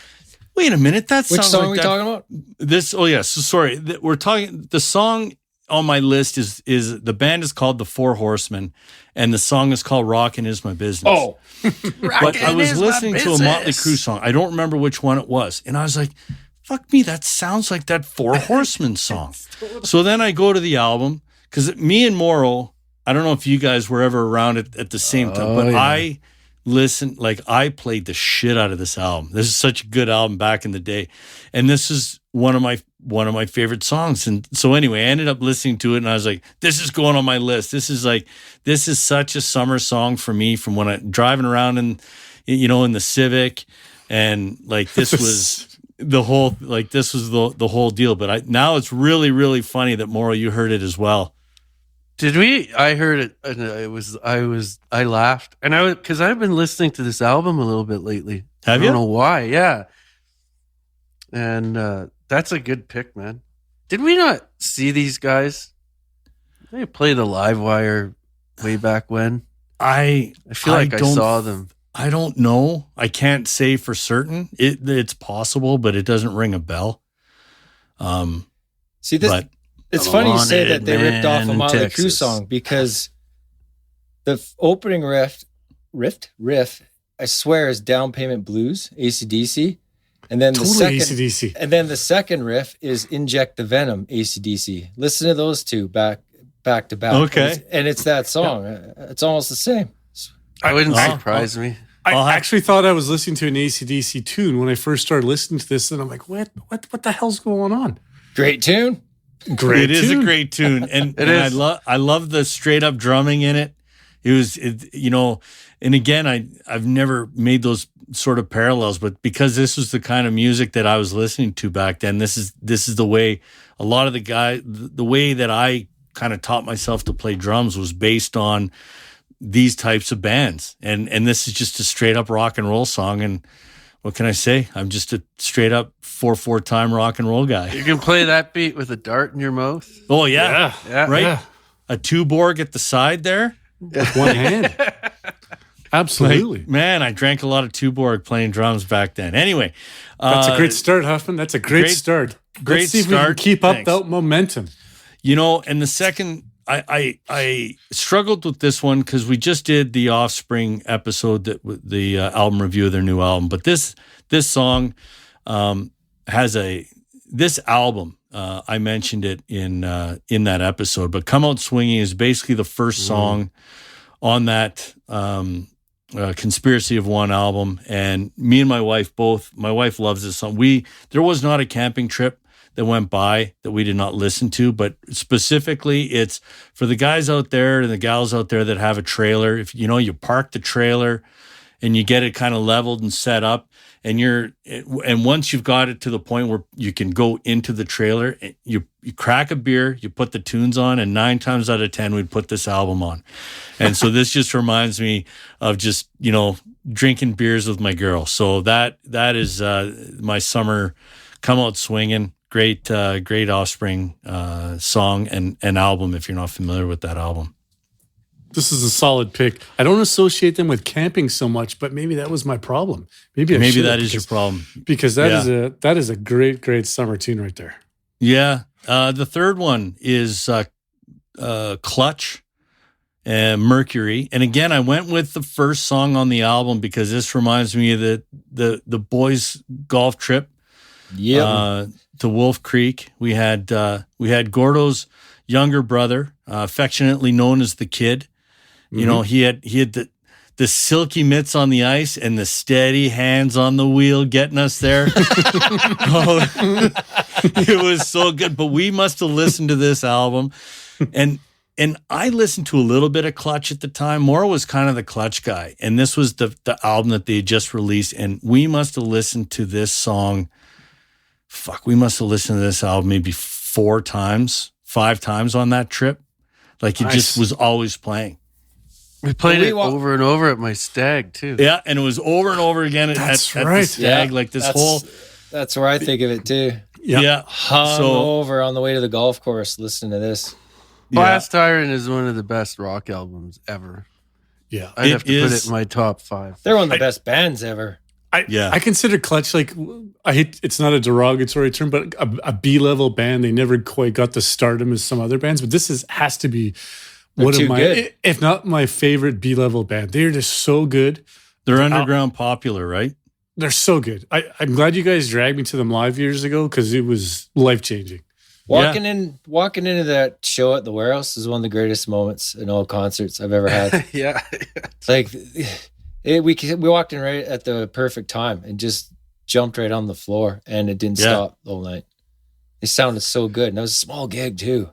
wait a minute, that Which sounds song like are we that. talking about? This. Oh yeah, so sorry. We're talking. The song on my list is the band is called the Four Horsemen, and the song is called "Rockin' Is My Business." Oh, but I was listening to a Motley Crue song. I don't remember which one it was, and I was like, "Fuck me, that sounds like that Four Horsemen song." So then I go to the album because me and Morrow. I don't know if you guys were ever around at the same time, but I listened, like I played the shit out of this album. This is such a good album back in the day. And this is one of my favorite songs. And so anyway, I ended up listening to it and I was like, this is going on my list. This is such a summer song for me from when I'm driving around in the Civic. And like, this was the whole deal. But now it's really, really funny that Morrow, you heard it as well. Did we? I heard it, and I laughed, and because I've been listening to this album a little bit lately. Have you? I don't know why. Yeah, and that's a good pick, man. Did we not see these guys? They played the Live Wire way back when. I feel like I saw them. I don't know. I can't say for certain. It's possible, but it doesn't ring a bell. See this. It's funny you say that they ripped off a Motley Crue song because the opening riff, I swear, is Down Payment Blues, AC/DC, and then AC/DC. And then the second riff is Inject the Venom, AC/DC. Listen to those two back to back. Okay, and it's that song. It's almost the same. I wouldn't surprise me. I actually thought I was listening to an AC/DC tune when I first started listening to this, and I'm like, what the hell's going on? Great tune. Great it is a great tune, and I love the straight up drumming in it. And again, I've never made those sort of parallels, but because this was the kind of music that I was listening to back then, this is the way a lot of the way that I kind of taught myself to play drums was based on these types of bands, and this is just a straight up rock and roll song. And what can I say? I'm just a straight up 4/4 time rock and roll guy. You can play that beat with a dart in your mouth. Oh yeah. Right. Yeah. A Tuborg at the side there with one hand. Absolutely, man. I drank a lot of Tuborg playing drums back then. Anyway, that's a great start, Huffman. That's a great start. Let's see if we can keep up that momentum. And the second. I struggled with this one because we just did the Offspring episode, the album review of their new album. But this song this album. I mentioned it in that episode. But "Come Out Swinging" is basically the first song on that Conspiracy of One album. And me and my wife my wife loves this song. There was not a camping trip that went by that we did not listen to, but specifically it's for the guys out there and the gals out there that have a trailer. If you park the trailer and you get it kind of leveled and set up, and once you've got it to the point where you can go into the trailer, you crack a beer, you put the tunes on, and 9 times out of 10 we'd put this album on. And so this just reminds me of just, drinking beers with my girl. So that is my summer come out swinging. Great Offspring song and album if you're not familiar with that album. This is a solid pick. I don't associate them with camping so much, but maybe that was my problem. Maybe that is your problem. Because that is a great summer tune right there. Yeah. The third one is Clutch, Mercury. And again, I went with the first song on the album because this reminds me of the boys' golf trip. Yeah. To Wolf Creek. We had Gordo's younger brother, affectionately known as the Kid. Mm-hmm. He had the silky mitts on the ice and the steady hands on the wheel getting us there. It was so good. But we must have listened to this album. And I listened to a little bit of Clutch at the time. Maura was kind of the Clutch guy. And this was the album that they just released. And we must have listened to this song. We must have listened to this album maybe 4 times, 5 times on that trip. Like it just was always playing. We played it over and over at my stag too. Yeah, and it was over and over again at the stag. Like That's where I think of it too. Yeah. Hung over on the way to the golf course listening to this. Blast Iron is one of the best rock albums ever. Yeah. I'd have to put it in my top 5. They're one of the best bands ever. I consider Clutch it's not a derogatory term, but a B-level band. They never quite got the stardom as some other bands, but this has to be one of my, good. if not my favorite B-level band. They're just so good. They're underground popular, right? They're so good. I'm glad you guys dragged me to them live years ago because it was life-changing. Walking into that show at the Warehouse is one of the greatest moments in all concerts I've ever had. Yeah. Like we walked in right at the perfect time and just jumped right on the floor, and it didn't stop the whole night. It sounded so good, and it was a small gig too.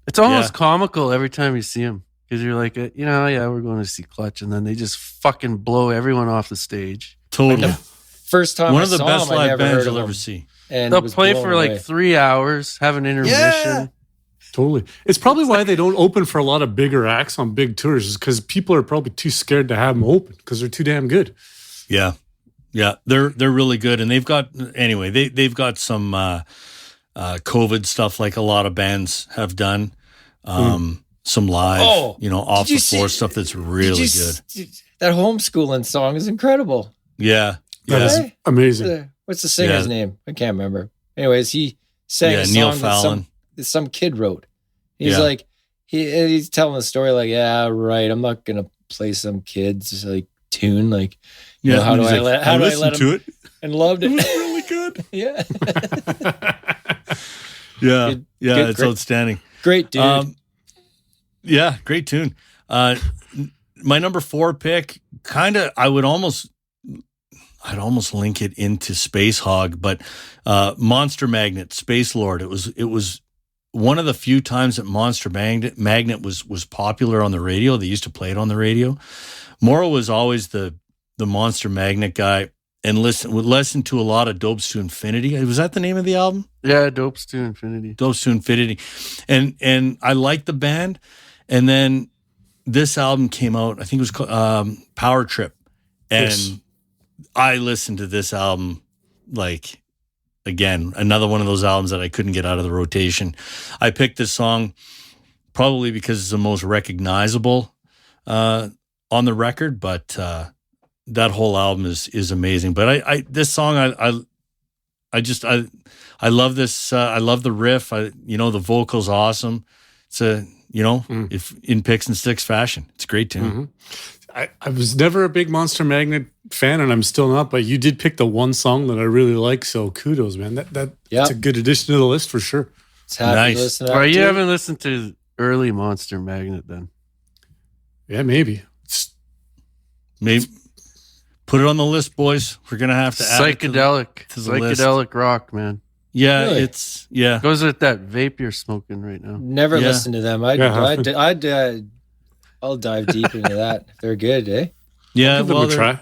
It's almost comical every time you see them because you're like, we're going to see Clutch, and then they just fucking blow everyone off the stage. Totally. First time one I of the saw best them, I live never heard bands of you'll them. ever see. And they'll play for like 3 hours, have an intermission. Yeah. Totally. It's probably why they don't open for a lot of bigger acts on big tours, is because people are probably too scared to have them open because they're too damn good. Yeah. Yeah. They're really good. And they've got some COVID stuff like a lot of bands have done. Some live, off the floor stuff that's really good. That homeschooling song is incredible. Yeah. That is amazing. What's the singer's name? I can't remember. Anyways, he sang a song Neil Fallon. that some kid wrote. He's like, he's telling the story like, yeah, right. I'm not gonna play some kid's like tune. Like, how do I let him to it? And loved it. It was really good. Yeah. It's outstanding. Great dude. Great tune. My number 4 pick, I'd almost link it into Space Hog, but Monster Magnet, Space Lord. It was one of the few times that Monster Magnet was popular on the radio. They used to play it on the radio. Maura was always the Monster Magnet guy, and would listen to a lot of Dopes to Infinity. Was that the name of the album? Yeah, Dopes to Infinity. Dopes to Infinity, and I liked the band. And then this album came out. I think it was called Power Trip, and I listened to this album like, again, another one of those albums that I couldn't get out of the rotation. I picked this song probably because it's the most recognizable on the record, but that whole album is amazing. But this song, I love this. I love the riff. The vocal's awesome. It's if in Picks and Sticks fashion, it's a great tune. Mm-hmm. I was never a big Monster Magnet fan, and I'm still not, but you did pick the one song that I really like, so kudos, man. That's a good addition to the list for sure. Nice. Or you haven't listened to early Monster Magnet then? Yeah, maybe. Maybe. Put it on the list, boys. We're going to have to add psychedelic. to the list. Psychedelic rock, man. Yeah, really? Goes with that vape you're smoking right now. Never listened to them. I'll dive deep into that if they're good, eh? Yeah, give them a try.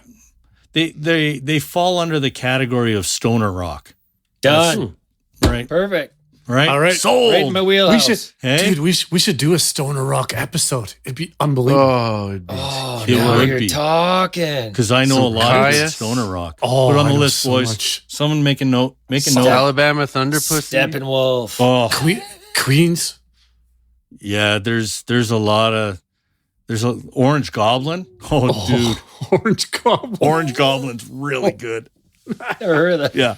they fall under the category of stoner rock. Done. Right. Perfect. Right. All right. Sold. Right in my We wheelhouse. should, Hey? dude. We should do a stoner rock episode. It'd be unbelievable. Oh, it'd be, It now would you're be. talking. Because I know Some a lot of good Caius. stoner rock. Oh, Put it on I the know list, so boys. much. Someone make a note. Make a note. Alabama Thunder Pussy. Steppenwolf. Oh, Queens. yeah. There's a lot of. There's a Orange Goblin. Oh, dude. Orange Goblin. Orange Goblin's really good. Never heard of that. Yeah.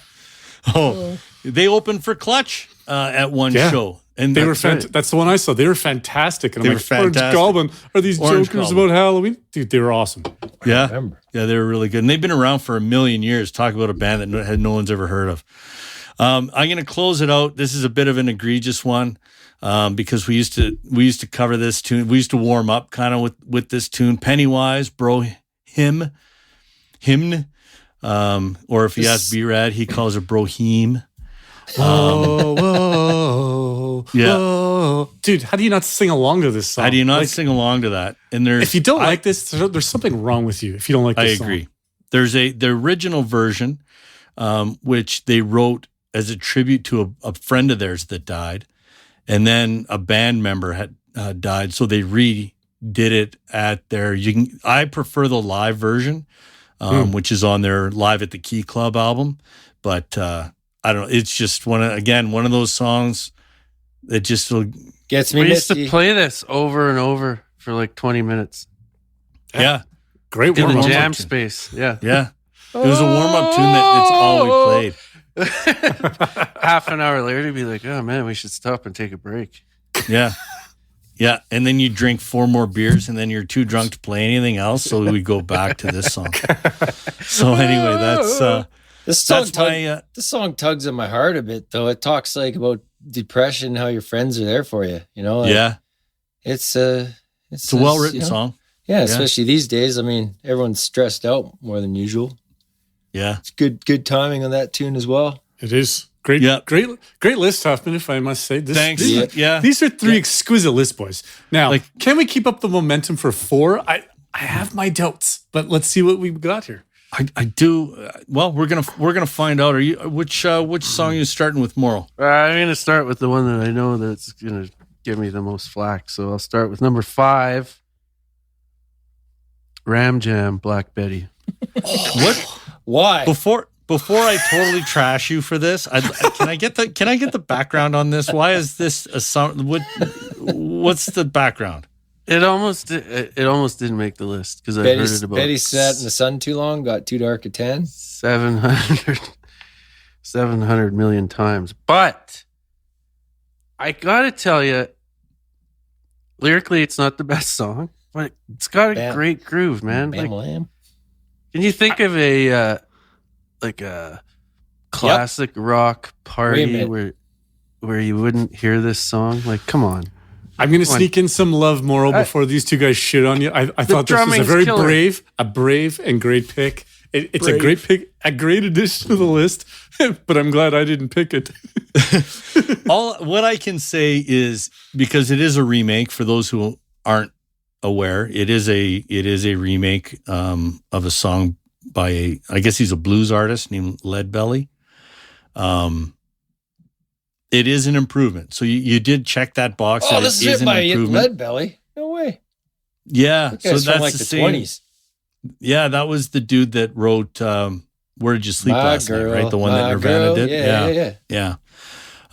Oh, they opened for Clutch at one Yeah. show, and They were that's right. That's the one I saw. They were fantastic. And They I'm were like, Orange fantastic. Goblin. Are these Orange jokers Goblin. about Halloween? Dude, they were awesome. Yeah, Remember. yeah, they were really good, and they've been around for a million years. Talk about a band that no one's ever heard of. I'm going to close it out. This is a bit of an egregious one because we used to cover this tune. We used to warm up kind of with this tune. Pennywise, bro, hymn, or if he asks B-Rad, he calls it brohim. Whoa, whoa, Yeah. whoa. Dude, how do you not sing along to this song? How do you not Like, sing along to that? And there's if you don't like this, there's something wrong with you. If you don't like I this agree. song. There's the original version, which they wrote as a tribute to a friend of theirs that died, and then a band member had died, so they redid it at their. I prefer the live version, which is on their Live at the Key Club album, but I don't know. It's just one of those songs that just will. Gets me We used to misty. play this over and over for like 20 minutes Yeah, Great in warm the up. jam space. Yeah. yeah. It was a warm up tune that's all we played. Half an hour later, to be like, oh man, we should stop and take a break. Yeah. Yeah. And then you drink 4 more beers and then you're too drunk to play anything else. So we go back to this song. So anyway, This song, that's my, this song tugs at my heart a bit, though. It talks like about depression, how your friends are there for you. You know, like, yeah, it's it's a well written you know, song. Yeah, especially these days. I mean, everyone's stressed out more than usual. Yeah. It's good timing on that tune as well. It is. Great, Yeah. great list, Huffman, if I must say. Thanks. These, Yeah. these are 3 exquisite list, boys. Now, Like- can we keep up the momentum for 4? I have my doubts, but let's see what we've got here. I do. Well, we're gonna find out. Are you which song are you starting with, Moral? I'm going to start with the one that I know that's going to give me the most flack. So I'll start with number 5, Ram Jam, Black Betty. What Why? before I totally trash you for this? Can I get the background on this? Why is this a song? What's the background? It almost didn't make the list because I heard it about Betty sat in the sun too long, got too dark at 10. 700 million times. But I gotta tell you, lyrically, it's not the best song, but it's got a Bam. great groove, man. Bam, Like, lamb. can you think of a classic rock Wait a party minute. where you wouldn't hear this song? Like, come on. I'm going to Come on. sneak in some love, Moral, before these 2 guys shit on you. I thought this was a drumming's very killer. brave and great pick. It's a Brave. great pick, a great addition to the list, but I'm glad I didn't pick it. All what I can say is, because it is a remake, for those who aren't aware, it is a remake of a song by I guess he's a blues artist named Leadbelly. It is an improvement. So you did check that box. Oh, that this it is is it an by improvement. Leadbelly. No way. Yeah, That so guy's that's from like the the same. 20s. Yeah, that was the dude that wrote "Where Did You Sleep My Last girl, Night?" Right, the one that my Nirvana girl. did. Yeah.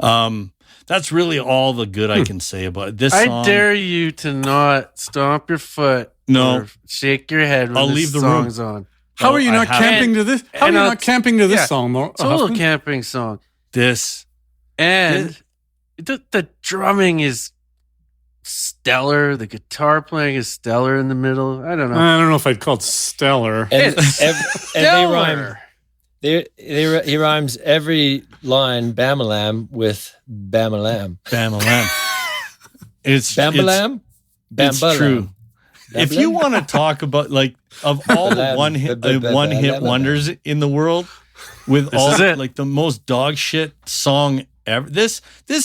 Yeah. That's really all the good I can say about it. This I song. dare you to not stomp your foot No. or shake your head when I'll this leave the room. song's on. How No, are you I not haven't. camping to this? How are And you I'll- not camping to this yeah. song, Moral? It's a little camping song. This. And the drumming is stellar. The guitar playing is stellar in the middle. I don't know. I don't know if I'd call it stellar. And, It's and they rhyme. stellar. He rhymes every line Bamalam with Bamalam. Bamalam. It's Bambalam? It's true. If you want to talk about like of all the one hit wonders in the world, with This all is it. like the most dog shit song ever. This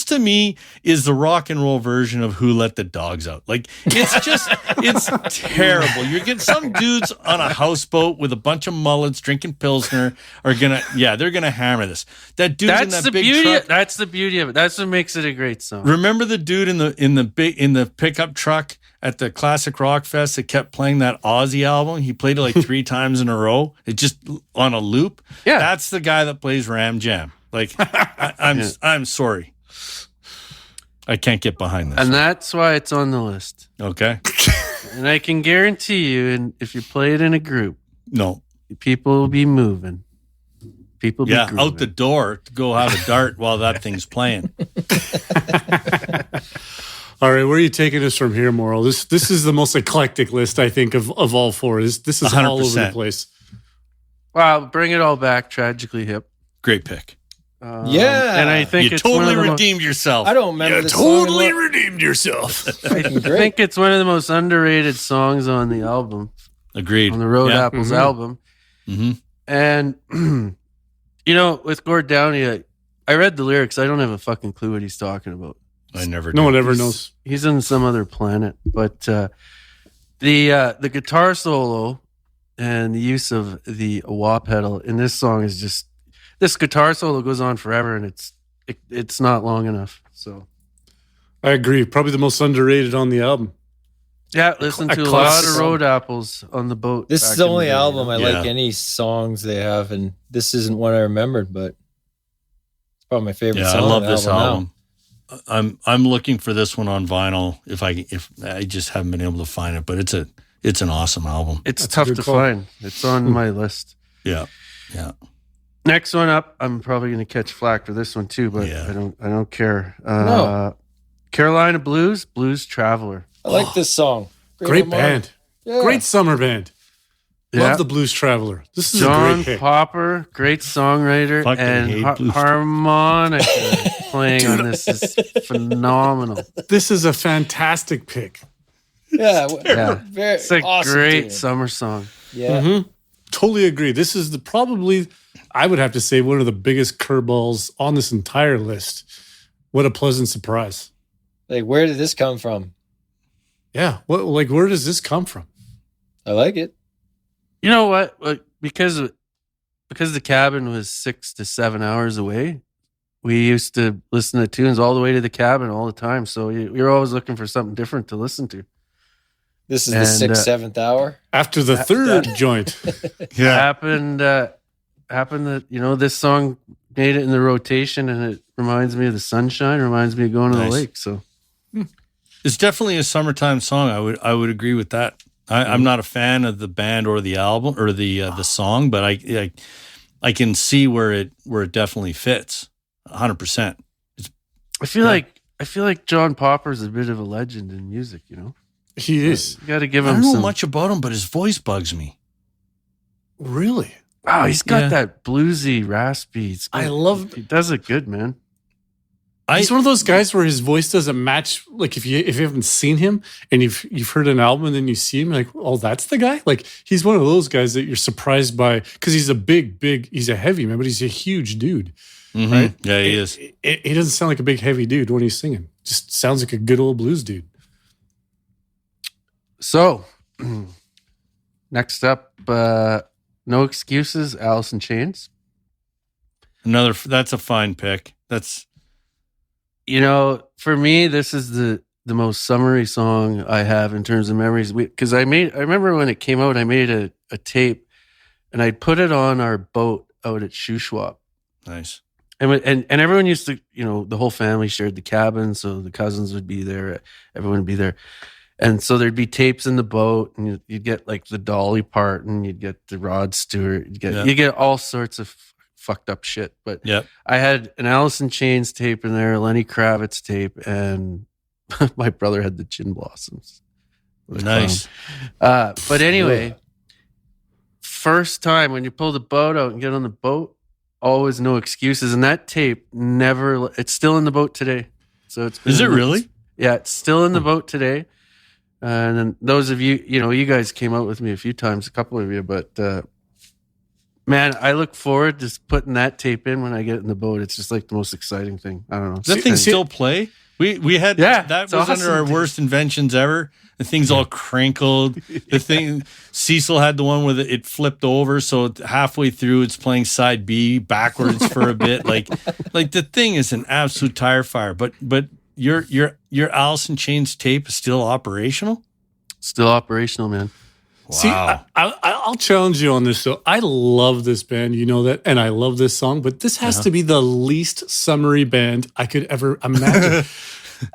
to me is the rock and roll version of Who Let the Dogs Out. Like, it's terrible. You're getting some dudes on a houseboat with a bunch of mullets drinking Pilsner they're gonna hammer this. That dude's in that big truck. That's the beauty of it. That's what makes it a great song. Remember the dude in the pickup truck at the Classic Rock Fest that kept playing that Ozzy album? He played it like 3 times in a row. It just on a loop. Yeah. That's the guy that plays Ram Jam. Like, I'm sorry. I can't get behind this. And that's why it's on the list. Okay. And I can guarantee you, and if you play it in a group, No. people will be moving. People be Yeah, grooving. out the door to go have a dart while that thing's playing. All right, where are you taking us from here, Moral? This is the most eclectic list, I think, of all 4. This is 100%. all over the place. Wow, bring it all back. Tragically Hip. Great pick. Yeah. and I think You it's one totally of the redeemed yourself. I don't remember You this song. totally redeemed yourself. Freaking I great. think it's one of the most underrated songs on the album, Agreed. on the Road Yeah. Apples Mhm. album. Mm-hmm. And with Gord Downey, I read the lyrics. I don't have a fucking clue what he's talking about. I never No did. one ever knows. He's in some other planet. But the guitar solo and the use of the wah pedal in this song is just, this guitar solo goes on forever, and it's not long enough. So I agree. Probably the most underrated on the album. yeah, listen A to a lot classic of song. Road Apples on the boat. This back is the in only day, album you I know? Yeah. like any songs they have, and this isn't one I remembered, but it's probably my favorite Yeah, song. I love on the this album album. I'm looking for this one on vinyl if I just haven't been able to find it, but it's an awesome album. It's That's a tough good to call. find. It's on my list. Yeah. Yeah. Next one up, I'm probably going to catch flack for this one too, but Yeah. I don't care. No. Carolina Blues Traveler. I like this song. Great Lamar. band. Yeah. Great summer band. Yeah. Love the Blues Traveler. This is a John great pick. Popper, great songwriter, Fucking and hate Blues harmonica playing on this is phenomenal. This is a fantastic pick. Yeah. Yeah. Very It's a awesome great tune. summer song. Yeah. Mhm. Totally agree. This is probably, I would have to say, one of the biggest curveballs on this entire list. What a pleasant surprise. Like, where did this come from? Yeah. Where does this come from? I like it. You know what? Because the cabin was 6 to 7 hours away, we used to listen to tunes all the way to the cabin all the time. So you're always looking for something different to listen to. This is the And, 6th, 7th hour. After the third joint. Happened that this song made it in the rotation, and it reminds me of the sunshine, reminds me of going to the Nice. lake. So It's definitely a summertime song. I would agree with that. I'm not a fan of the band or the album or the song, but I can see where it definitely fits 100%. I feel like John Popper's a bit of a legend in music. He is. You got to give I him don't know some. much about him, but his voice bugs me. Really? Wow, he's got Yeah. that bluesy, raspy. I love. He does it good, man. He's one of those guys where his voice doesn't match. Like if you haven't seen him and you've heard an album and then you see him, you're like, oh, that's the guy. Like he's one of those guys that you're surprised by because he's a he's a heavy man, but he's a huge dude. Mhm. Right? Yeah, he is. He doesn't sound like a big heavy dude when he's singing. Just sounds like a good old blues dude. So, next up, No Excuses, Alice in Chains. That's a fine pick. That's For me, this is the most summery song I have in terms of memories. Because I remember when it came out, I made a tape, and I put it on our boat out at Shuswap. nice. And everyone used to, the whole family shared the cabin, so the cousins would be there, everyone would be there. And so there'd be tapes in the boat, and you'd get like the Dolly part, and you'd get the Rod Stewart, you get all sorts of fucked up shit. But Yep. I had an Alice in Chains tape in there, a Lenny Kravitz tape, and my brother had the Gin Blossoms. What a Nice. clown. But anyway, first time when you pull the boat out and get on the boat, always No Excuses. And that tape it's still in the boat today. So it's been Is it really? Yeah, it's still in the boat today. And then those of you, you guys came out with me a few times, a couple of you, but Man, I look forward to just putting that tape in when I get in the boat. It's just like the most exciting thing. I don't know. Does that thing still play? We had that was awesome, under our worst inventions ever. The thing's all crinkled. The thing Cecil had the one where it flipped over, so halfway through it's playing side B backwards for a bit. Like the thing is an absolute tire fire. But your Alice in Chains tape is still operational? Still operational, man. Wow. See, I'll challenge you on this. So I love this band, you know that, and I love this song, but this has to be the least summery band I could ever imagine.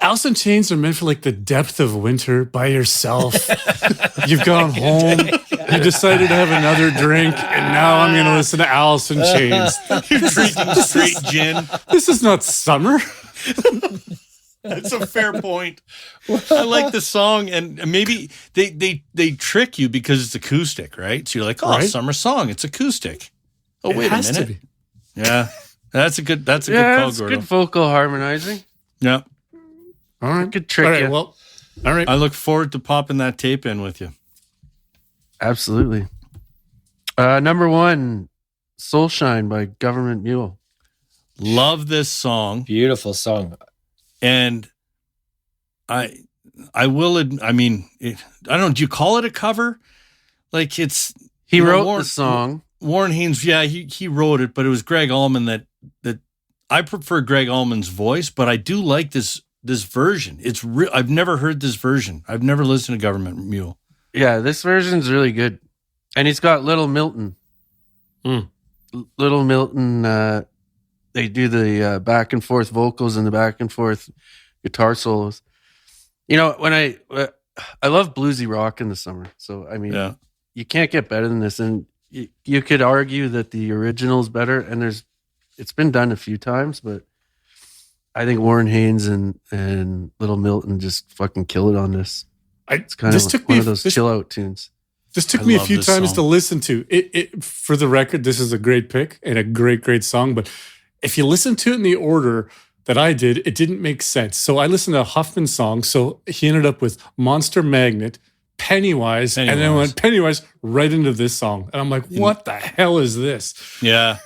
Alice in Chains are meant for like the depth of winter by yourself. You've gone home, you decided to have another drink, and now I'm going to listen to Alice in Chains. You're drinking straight gin. This is not summer. That's a fair point. I like the song, and maybe they trick you because it's acoustic, right? So you're like, oh, summer song, it's acoustic. Oh, wait a minute. Yeah, that's a good call, Gordo. It's good vocal harmonizing. Yeah. All right, good trick. All right. I look forward to popping that tape in with you. Absolutely. Number 1, Soul Shine by Government Mule. Love this song. Beautiful song. And I don't know, do you call it a cover? Like he wrote the song. Warren Haynes, he wrote it, but it was Greg Allman that I prefer Greg Allman's voice, but I do like this version. I've never heard this version. I've never listened to Government Mule. Yeah, this version's really good. And he's got Little Milton. Little Milton, they do the back and forth vocals and the back and forth guitar solos. You know, when I love bluesy rock in the summer. So, I mean, you can't get better than this. And you could argue that the original's better. And it's been done a few times, but I think Warren Haynes and Little Milton just fucking kill it on this. It's kind of one of those chill out tunes. This took me a few times to listen to. It for the record, this is a great pick and a great song. But if you listen to it in the order that I did, it didn't make sense. So I listened to a Huffman song. So he ended up with Monster Magnet, Pennywise, and then went Pennywise right into this song. And I'm like, what the hell is this? Yeah.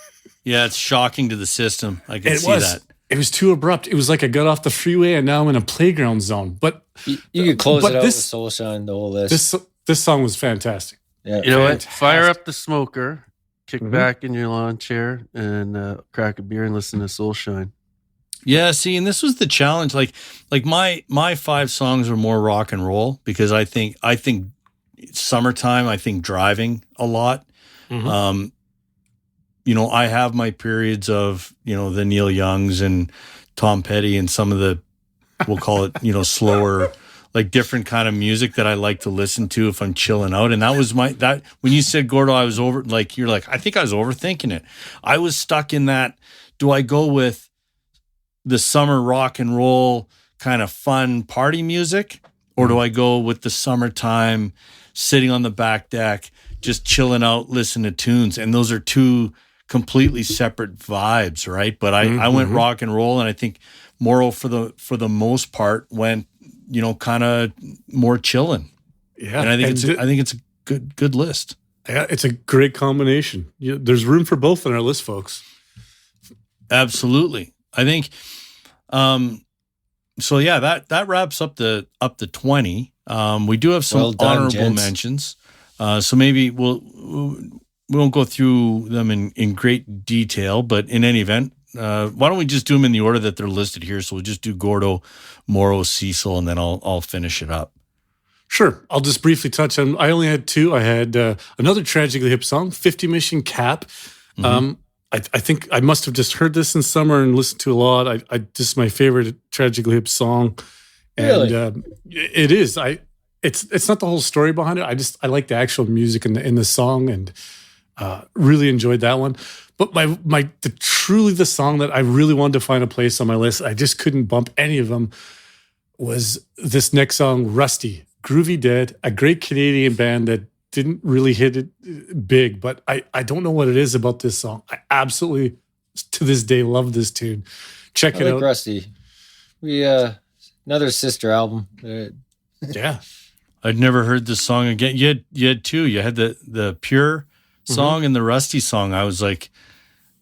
Yeah, it's shocking to the system. I can see that. It was too abrupt. It was like I got off the freeway and now I'm in a playground zone. But you could close it out with Soul Shine, the whole list. This song was fantastic. Yeah, you know what? Fire up the smoker, kick back in your lawn chair, and crack a beer and listen to Soul Shine. Yeah, see, and this was the challenge. Like my 5 songs were more rock and roll because I think summertime. I think driving a lot. You know, I have my periods of, you know, the Neil Youngs and Tom Petty and some of the, we'll call it, you know, slower, like different kind of music that I like to listen to if I'm chilling out. And that was when you said, Gordo, I was you're like, I think I was overthinking it. I was stuck in that. Do I go with the summer rock and roll kind of fun party music? Or do I go with the summertime sitting on the back deck, just chilling out, listening to tunes? And those are two completely separate vibes, right? But I went rock and roll, and I think Morrow for the most part went, you know, kind of more chilling. Yeah, and I think it's a good list. Yeah, it's a great combination. There's room for both on our list, folks. Absolutely, I think. So yeah, that wraps up the 20. We do have some honorable mentions. So maybe we won't go through them in great detail, but in any event, why don't we just do them in the order that they're listed here? So we'll just do Gordo, Morrow, Cecil, and then I'll finish it up. Sure. I'll just briefly touch on. I only had 2. I had another Tragically Hip song, 50 Mission Cap. I think I must have just heard this in summer and listened to a lot. This is my favorite Tragically Hip song, and really? It is. It's not the whole story behind it. I like the actual music in the song, and really enjoyed that one. But truly the song that I really wanted to find a place on my list, I just couldn't bump any of them, was this next song, Rusty, Groovy Dead, a great Canadian band that didn't really hit it big, but I don't know what it is about this song. I absolutely, to this day, love this tune. Check it out. Rusty. We another sister album. Yeah. I'd never heard this song again. You had 2. You had the Pure song and the Rusty song, I was like,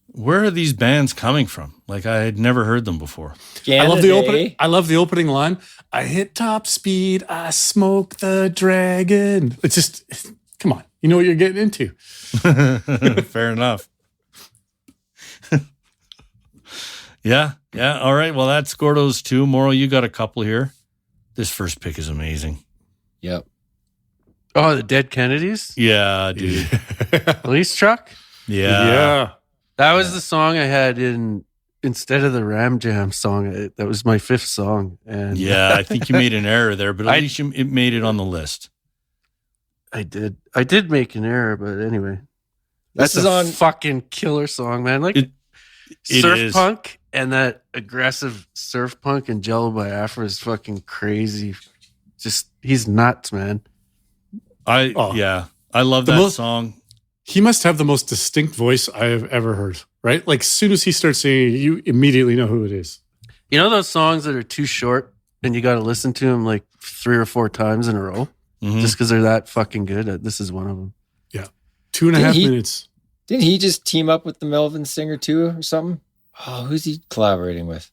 where are these bands coming from? Like, I had never heard them before. I love the opening. I love the opening line. I hit top speed. I smoke the dragon. It's just, come on. You know what you're getting into. Fair enough. Yeah. All right. Well, that's Gordo's too. Morrow, you got a couple here. This first pick is amazing. Yep. Oh, the Dead Kennedys? Yeah, dude. Police Truck? Yeah. That was the song I had instead of the Ram Jam song. That was my fifth song. And Yeah, I think you made an error there, but at least it made it on the list. I did make an error, but anyway. This That's a fucking killer song, man. Like It surf is. punk and that aggressive surf punk and Jello by Afro is fucking crazy. Just he's nuts, man. I love that song. He must have the most distinct voice I have ever heard, right? Like, as soon as he starts singing, you immediately know who it is. You know those songs that are too short and you got to listen to them like 3 or 4 times in a row just because they're that fucking good? This is one of them. Yeah. 2.5 minutes. Didn't he just team up with the Melvin Singer too or something? Oh, who's he collaborating with?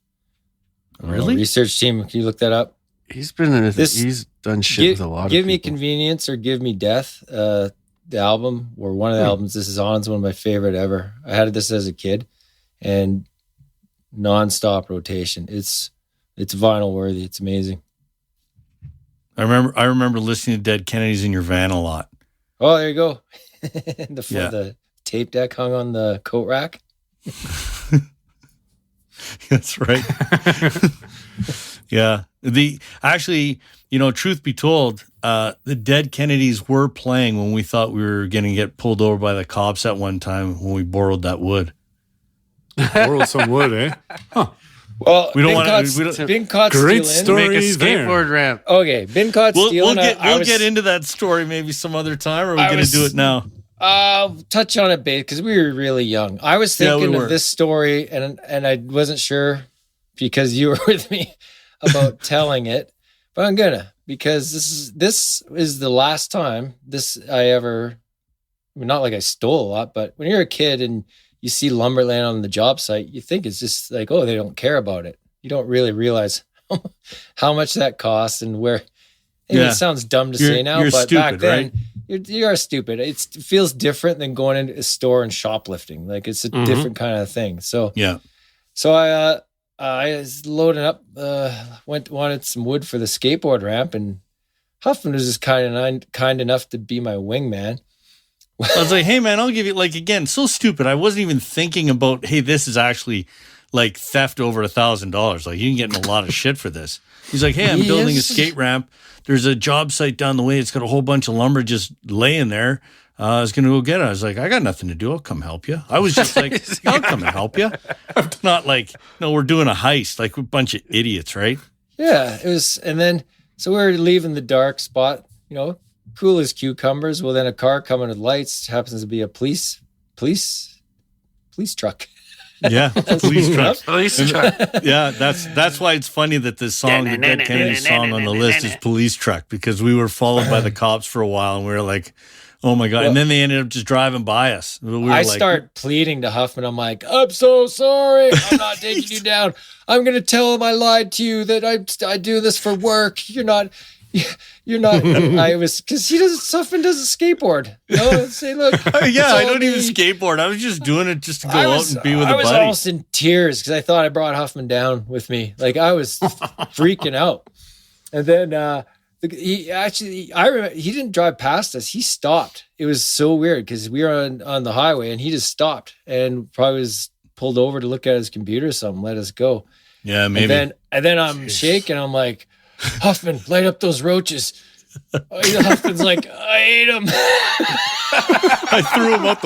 Really? Research team. Can you look that up? He's been in he's done shit with a lot of people. Give Me Convenience or Give Me Death. The album, or one of the albums this is on, is one of my favorite ever. I had this as a kid and nonstop rotation. It's vinyl worthy. It's amazing. I remember listening to Dead Kennedys in your van a lot. Oh, there you go. The tape deck hung on the coat rack. That's right. Yeah. Truth be told, the Dead Kennedys were playing when we thought we were going to get pulled over by the cops at one time when we borrowed that wood. Borrowed some wood, eh? Huh. Well, we don't want to. Been caught great stealing. story. Make a skateboard ramp. Okay, been caught stealing. We'll get into that story maybe some other time, or are we going to do it now? I'll touch on it bit because we were really young. I was thinking of this story, and I wasn't sure because you were with me about telling it, but I'm gonna, because this is the last time not like I stole a lot, but when you're a kid and you see lumberland on the job site, you think it's just like, oh, they don't care about it. You don't really realize how much that costs and where. It sounds dumb to say now, but stupid, back then, right? you are stupid. It feels different than going into a store and shoplifting. Like, it's a different kind of thing. So I was loading up, wanted some wood for the skateboard ramp, and Huffman was just kind enough to be my wingman. I was like, hey man, I'll give you, like, again, so stupid. I wasn't even thinking about, hey, this is actually like theft over $1,000. Like, you can get in a lot of shit for this. He's like, hey, I'm building a skate ramp. There's a job site down the way. It's got a whole bunch of lumber just laying there. I was going to go get it. I was like, I got nothing to do. I'll come help you. I was just like, I'll come and help you. Not like, no, we're doing a heist, like a bunch of idiots, right? Yeah, it was. And then, so we were leaving the dark spot, cool as cucumbers. Well, then a car coming with lights happens to be a police truck. Yeah, police truck. Police truck. Yeah, that's why it's funny that this song, the Dead Kennedy song on the list, is Police Truck, because we were followed by the cops for a while and we were like, oh my God. Well, and then they ended up just driving by us. I start pleading to Huffman. I'm like, I'm so sorry. I'm not taking you down. I'm going to tell him I lied to you, that I do this for work. You're not. Because Huffman doesn't skateboard. Say, look. Yeah, I don't even skateboard. I was just doing it just to go out and be with a buddy. I was almost in tears because I thought I brought Huffman down with me. Like, I was freaking out. And then I remember he didn't drive past us. He stopped. It was so weird because we were on the highway and he just stopped and probably was pulled over to look at his computer or something, let us go. Yeah, maybe. And then I'm shaking. I'm like, Huffman, light up those roaches. Huffman's like, I ate them. I threw him out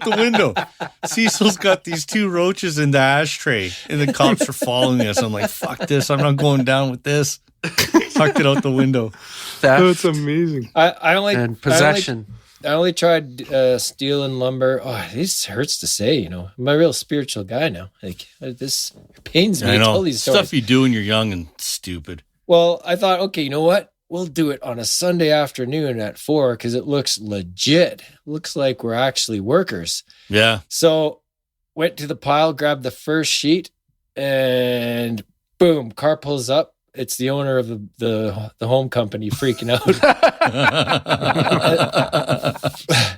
the window. Cecil's got these 2 roaches in the ashtray, and the cops are following us. I'm like, fuck this. I'm not going down with this. Tucked it out the window. That's amazing. And possession. I only tried stealing lumber. Oh, this hurts to say, I'm a real spiritual guy now. Like, this pains me to tell these stories. Stuff you do when you're young and stupid. Well, I thought, okay, you know what? we'll do it on a Sunday afternoon at 4 because it looks legit. Looks like we're actually workers. Yeah. So went to the pile, grabbed the first sheet, and boom, car pulls up. It's the owner of the home company freaking out.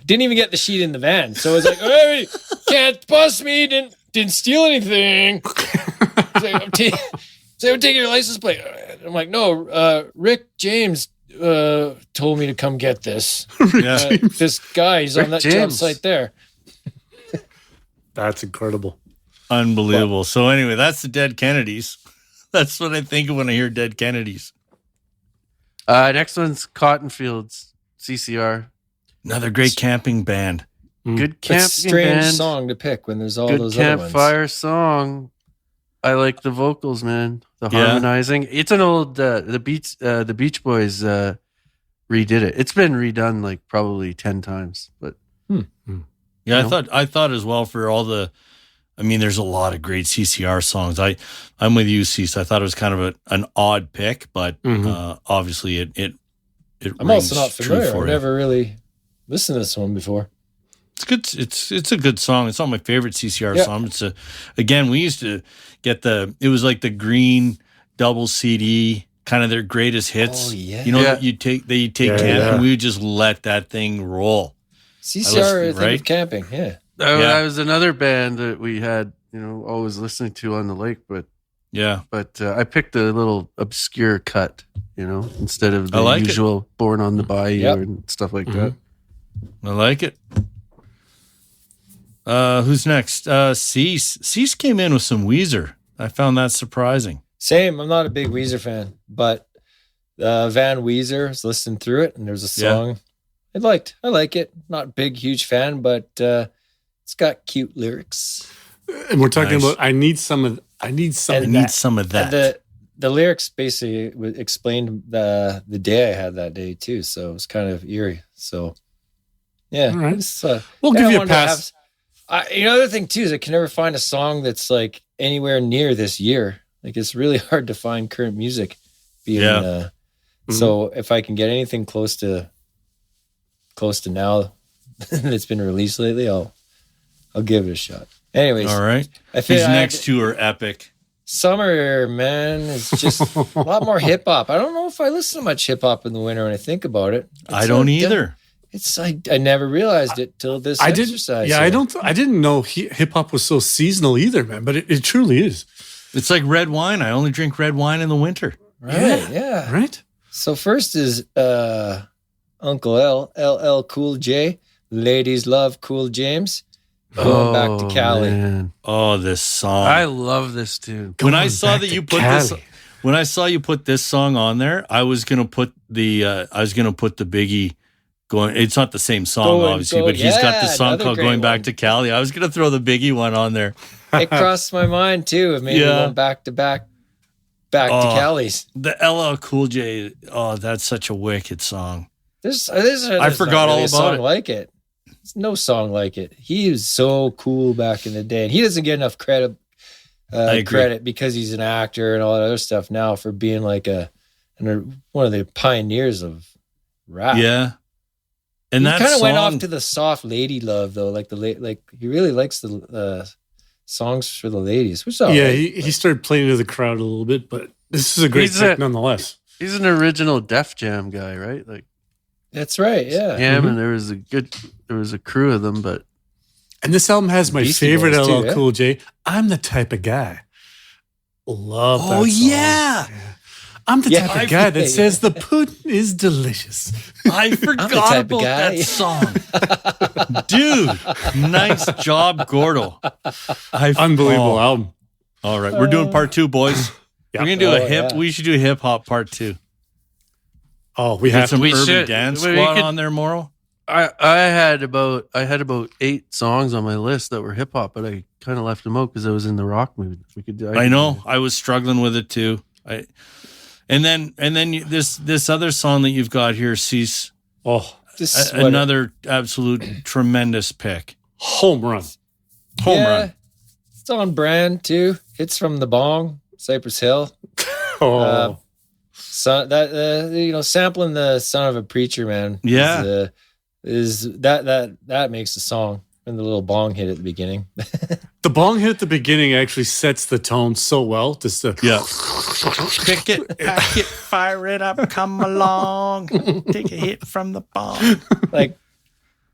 Didn't even get the sheet in the van. So I was like, hey, can't bust me. Didn't steal anything. I'm taking your license plate. I'm like, no, Rick James told me to come get this. This guy, he's on that job site there. That's incredible. Unbelievable. So anyway, that's the Dead Kennedys. That's what I think of when I hear Dead Kennedys. Next one's Cotton Fields, CCR. Another great camping band. Good camping strange band. song to pick when there's all Good those other ones. campfire song. I like the vocals, man. The harmonizing. It's an old the Beach Boys redid it. It's been redone like probably 10 times, but Yeah, I thought as well for all the. I mean, there's a lot of great CCR songs. I'm with you, Cease. I thought it was kind of an odd pick, but obviously it. I'm also not true familiar. for I've you. never really listened to this one before. It's good. It's a good song. It's not my favorite CCR song. Again, we used to get it was like the green double CD, kind of their greatest hits. Oh, yeah. You know that you take camp and we would just let that thing roll. CCR, I think right? of camping. Yeah. that was another band that we had, always listening to on the lake, but I picked a little obscure cut, instead of the usual Born on the Bayou and stuff like that. I like it. Who's next? Cease. Cease came in with some Weezer. I found that surprising. Same. I'm not a big Weezer fan, but Van Weezer, I was listening through it, and there's a song I liked. I like it. Not a big, huge fan, but it's got cute lyrics. And we're talking about I need some of that. The lyrics basically explained the day I had that day too, so it was kind of eerie. So yeah, all right. We'll give you a pass. The other thing too is I can never find a song that's like anywhere near this year. Like it's really hard to find current music. So if I can get anything close to now that's been released lately, I'll give it a shot. Anyways, all right. These next two are epic. Summer, man, is just a lot more hip hop. I don't know if I listen to much hip hop in the winter when I think about it. I don't either. It's I never realized it till this exercise. I didn't know hip hop was so seasonal either, man. But it truly is. It's like red wine. I only drink red wine in the winter. Right? Yeah. Right. So first is Uncle LL Cool J. Ladies love Cool James. Going back to Cali. Man. Oh, this song! I love this tune. When I saw that you put this, when I saw you put this song on there, I was gonna put the Biggie. It's not the same song, obviously, but he's got this song called "Going Back to Cali." I was gonna throw the Biggie one on there. It crossed my mind too of maybe going back to Cali's. The LL Cool J. Oh, that's such a wicked song. I forgot all about it. Like it. There's no song like it. He was so cool back in the day, and he doesn't get enough credit because he's an actor and all that other stuff now for being like one of the pioneers of rap. Yeah, and he kind of went off to the soft lady love though, like he really likes the songs for the ladies. Which he started playing to the crowd a little bit, but this is a great pick nonetheless. He's an original Def Jam guy, right? Like that's right. Yeah, Jam, and there was a crew of them, but. And this album has my Beastie favorite Boys LL too, Cool J. I'm the type of guy. Love that song. Oh yeah. I'm the type of guy that says the pudding is delicious. I forgot about that song. Dude, nice job, Gordo. Unbelievable album. All right, we're doing part 2, boys. We're going to do we should do hip hop part 2. Oh, we have some to. urban dance squad on there, Morrow. I had about 8 songs on my list that were hip hop, but I kind of left them out because I was in the rock mood. I know. I was struggling with it too. And then this other song that you've got here, Cease. Oh, another absolute tremendous pick. Home run. It's on brand too. It's from the Bong, Cypress Hill. son that sampling the son of a preacher man. Yeah. is that makes the song, and the little bong hit at the beginning. The bong hit at the beginning actually sets the tone so well. Just Yeah. Pick it, pack it, fire it up, come along, take a hit from the bong. Like,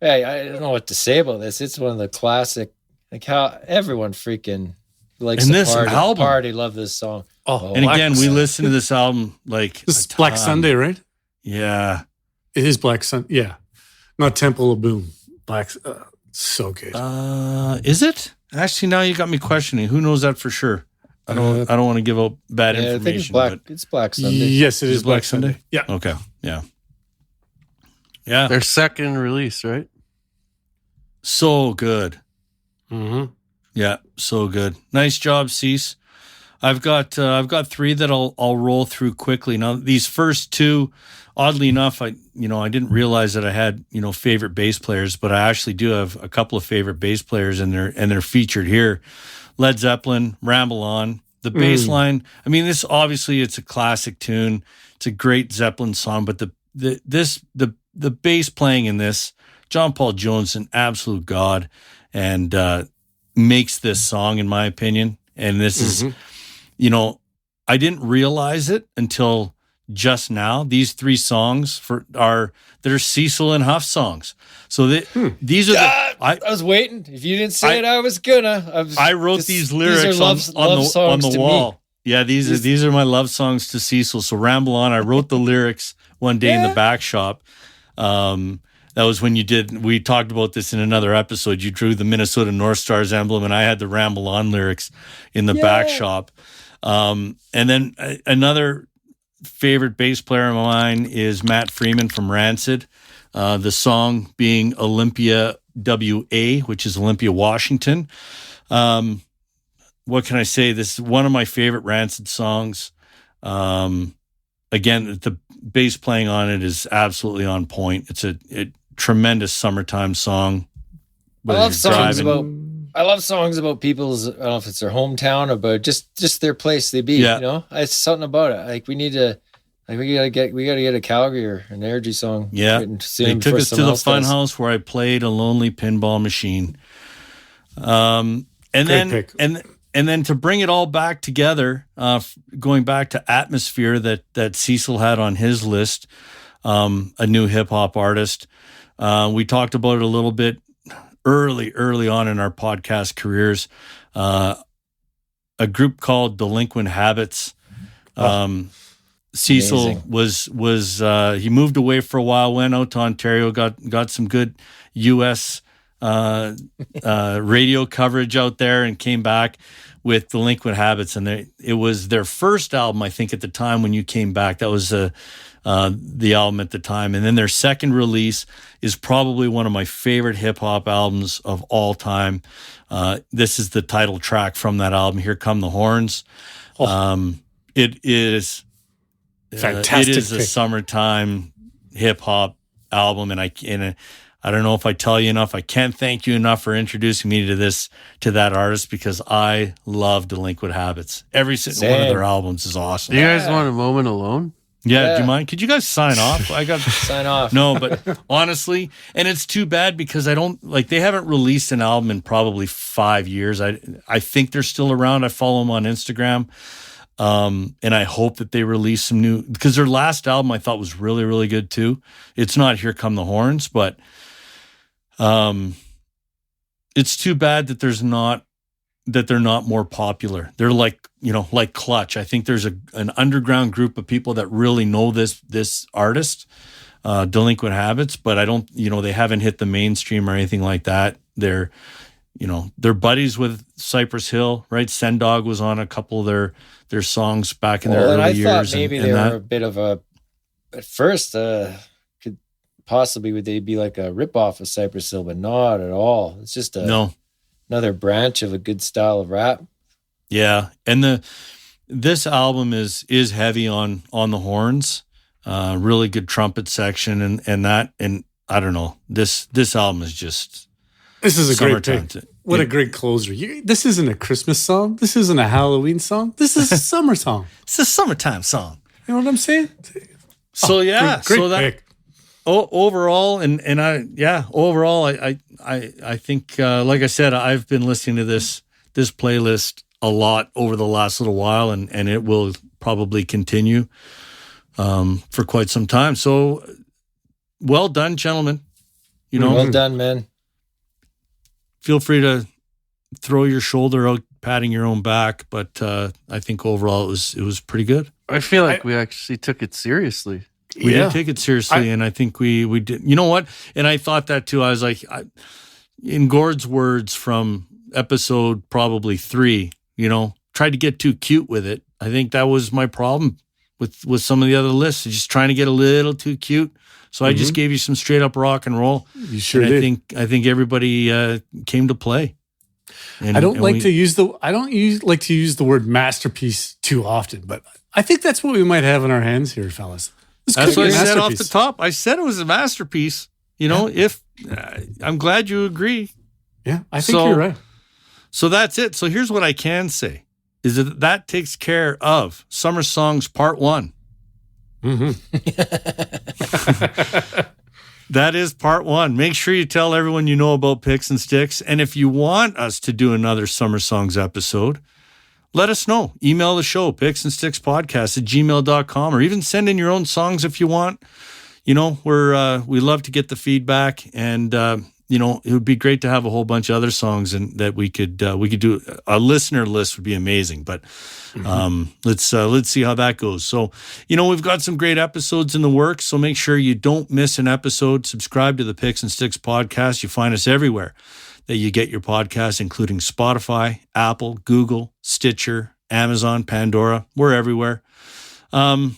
hey, I don't know what to say about this. It's one of the classic, like how everyone freaking likes And the this album. party, love this song. Oh, And again, we listen to this album like this is a Black ton. Sunday, right? Yeah. It is Black Sunday. Yeah, not Temple of Boom. Black, so good. Is it? Actually, now you got me questioning. Who knows that for sure? I don't want to give out bad Yeah, I think information. it's Black Sunday. Yes, it Is is it Black Black Sunday? Sunday. Yeah. Okay. Yeah. Yeah. Their second release, right? So good. Mm-hmm. Yeah, so good. Nice job, Cease. I've got 3 that I'll roll through quickly. Now, these first 2, oddly enough, I didn't realize that I had favorite bass players, but I actually do have a couple of favorite bass players, and they're featured here. Led Zeppelin, Ramble On, the bass line. I mean, this obviously it's a classic tune. It's a great Zeppelin song, but the bass playing in this, John Paul Jones, an absolute god, and makes this song, in my opinion. And this is, I didn't realize it until just now. These 3 songs they're Cecil and Huff songs. So these are I was waiting. If you didn't say it, I was gonna. I wrote these lyrics on the wall. Me. Yeah, these are my love songs to Cecil. So Ramble On. I wrote the lyrics one day in the back shop. That was when we talked about this in another episode. You drew the Minnesota North Stars emblem, and I had the Ramble On lyrics in the back shop. And then another favorite bass player of mine is Matt Freeman from Rancid. The song being Olympia WA, which is Olympia, Washington. What can I say? This is one of my favorite Rancid songs. Again, the bass playing on it is absolutely on point. It's a tremendous summertime song. I love songs about people's, I don't know if it's their hometown or but just their place they be. Yeah. It's something about it. Like we gotta get a Calgary or an Energy song. Yeah, they took us to the fun house where I played a lonely pinball machine. And then to bring it all back together, going back to Atmosphere that Cecil had on his list, a new hip hop artist. We talked about it a little bit early on in our podcast careers. A group called Delinquent Habits. Cecil was he moved away for a while, went out to Ontario, got some good U.S. Radio coverage out there, and came back with Delinquent Habits. And it was their first album, I think, at the time when you came back. That was the album at the time. And then their second release is probably one of my favorite hip hop albums of all time. This is the title track from that album, Here Come the Horns. It is fantastic. It is a summertime hip hop album, and I don't know if I tell you enough. I can't thank you enough for introducing me to that artist, because I love Delinquent Habits. Every single one of their albums is awesome. Do you guys want a moment alone? Yeah, do you mind? Could you guys sign off? I got sign off. No, but honestly, and it's too bad because they haven't released an album in probably 5 years. I think they're still around. I follow them on Instagram. And I hope that they release some new, because their last album I thought was really, really good too. It's not Here Come the Horns, but it's too bad that they're not more popular. They're like Clutch. I think there's an underground group of people that really know this artist, Delinquent Habits, but I don't, they haven't hit the mainstream or anything like that. They're buddies with Cypress Hill, right? Sendog was on a couple of their songs back in their early years. I thought maybe they were a bit of at first, could possibly would they be like a ripoff of Cypress Hill, but not at all. It's just another branch of a good style of rap. Yeah, and this album is heavy on the horns, really good trumpet section, and I don't know, this album is just. This is a great pick. What a great closer. This isn't a Christmas song. This isn't a Halloween song. This is a summer song. It's a summertime song. You know what I'm saying? So Great so that pick. overall, overall, I think, like I said, I've been listening to this playlist a lot over the last little while, and it will probably continue for quite some time. So, well done, gentlemen. You know, Well done, man. feel free to throw your shoulder out, patting your own back. But I think overall it was pretty good. I feel like we actually took it seriously. We did take it seriously, and I think we did. You know what? And I thought that too. I was like, in Gord's words from episode probably 3, tried to get too cute with it. I think that was my problem with some of the other lists, just trying to get a little too cute. So I just gave you some straight up rock and roll. You sure and did. I think everybody came to play. And, I don't like to use the word masterpiece too often, but I think that's what we might have in our hands here, fellas. That's what I said off the top. I said it was a masterpiece. If I'm glad you agree. Yeah, I think you're right. So that's it. So here's what I can say is that takes care of Summer Songs Part 1. That is Part 1. Make sure you tell everyone you know about Picks and Sticks. And if you want us to do another Summer Songs episode, let us know. Email the show, picksandstickspodcast@gmail.com, or even send in your own songs if you want. We love to get the feedback, and it would be great to have a whole bunch of other songs and that we could do. A listener list would be amazing, but let's see how that goes. So, we've got some great episodes in the works, so make sure you don't miss an episode. Subscribe to the Picks and Sticks podcast. You find us everywhere that you get your podcasts, including Spotify, Apple, Google, Stitcher, Amazon, Pandora. We're everywhere. So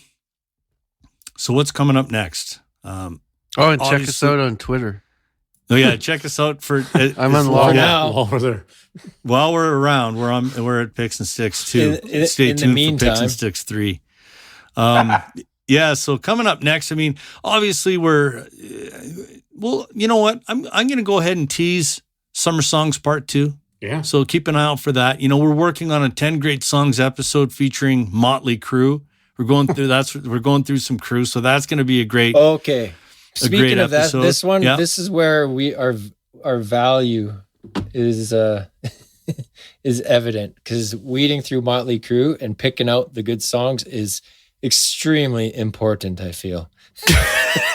what's coming up next? And check us out on Twitter. Oh yeah, check us out for. I'm on log now. While we're around, we're at Picks and Sticks too. Stay tuned for Picks and Sticks 3. Yeah. So coming up next, obviously you know what? I'm going to go ahead and tease Summer Songs Part 2. Yeah. So keep an eye out for that. We're working on a 10 Great Songs episode featuring Motley Crue. We're going through some Crue, so that's going to be a great. Okay. Speaking of that, episode. this one, Yeah. this is where our value is is evident, because weeding through Motley Crue and picking out the good songs is extremely important, I feel.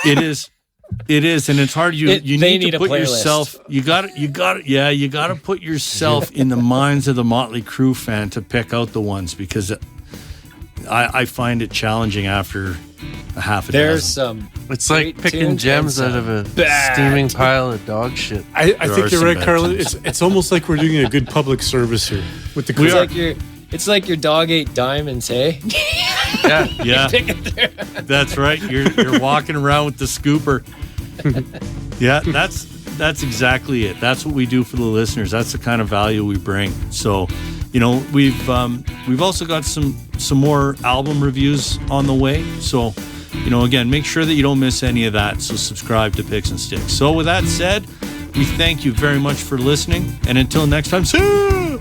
It is, and it's hard. You need to put yourself. You got to put yourself in the minds of the Motley Crue fan to pick out the ones, because I find it challenging after a half a There's dozen. some. It's like picking gems out of a steaming pile of dog shit. I think you're right, Carla. gems. It's almost like we're doing a good public service here with the It's like your dog ate diamonds, hey? Yeah, that's right. You're walking around with the scooper. Yeah, that's exactly it. That's what we do for the listeners. That's the kind of value we bring. So, we've also got some more album reviews on the way. So, again, make sure that you don't miss any of that. So subscribe to Picks and Sticks. So with that said, we thank you very much for listening. And until next time, see you.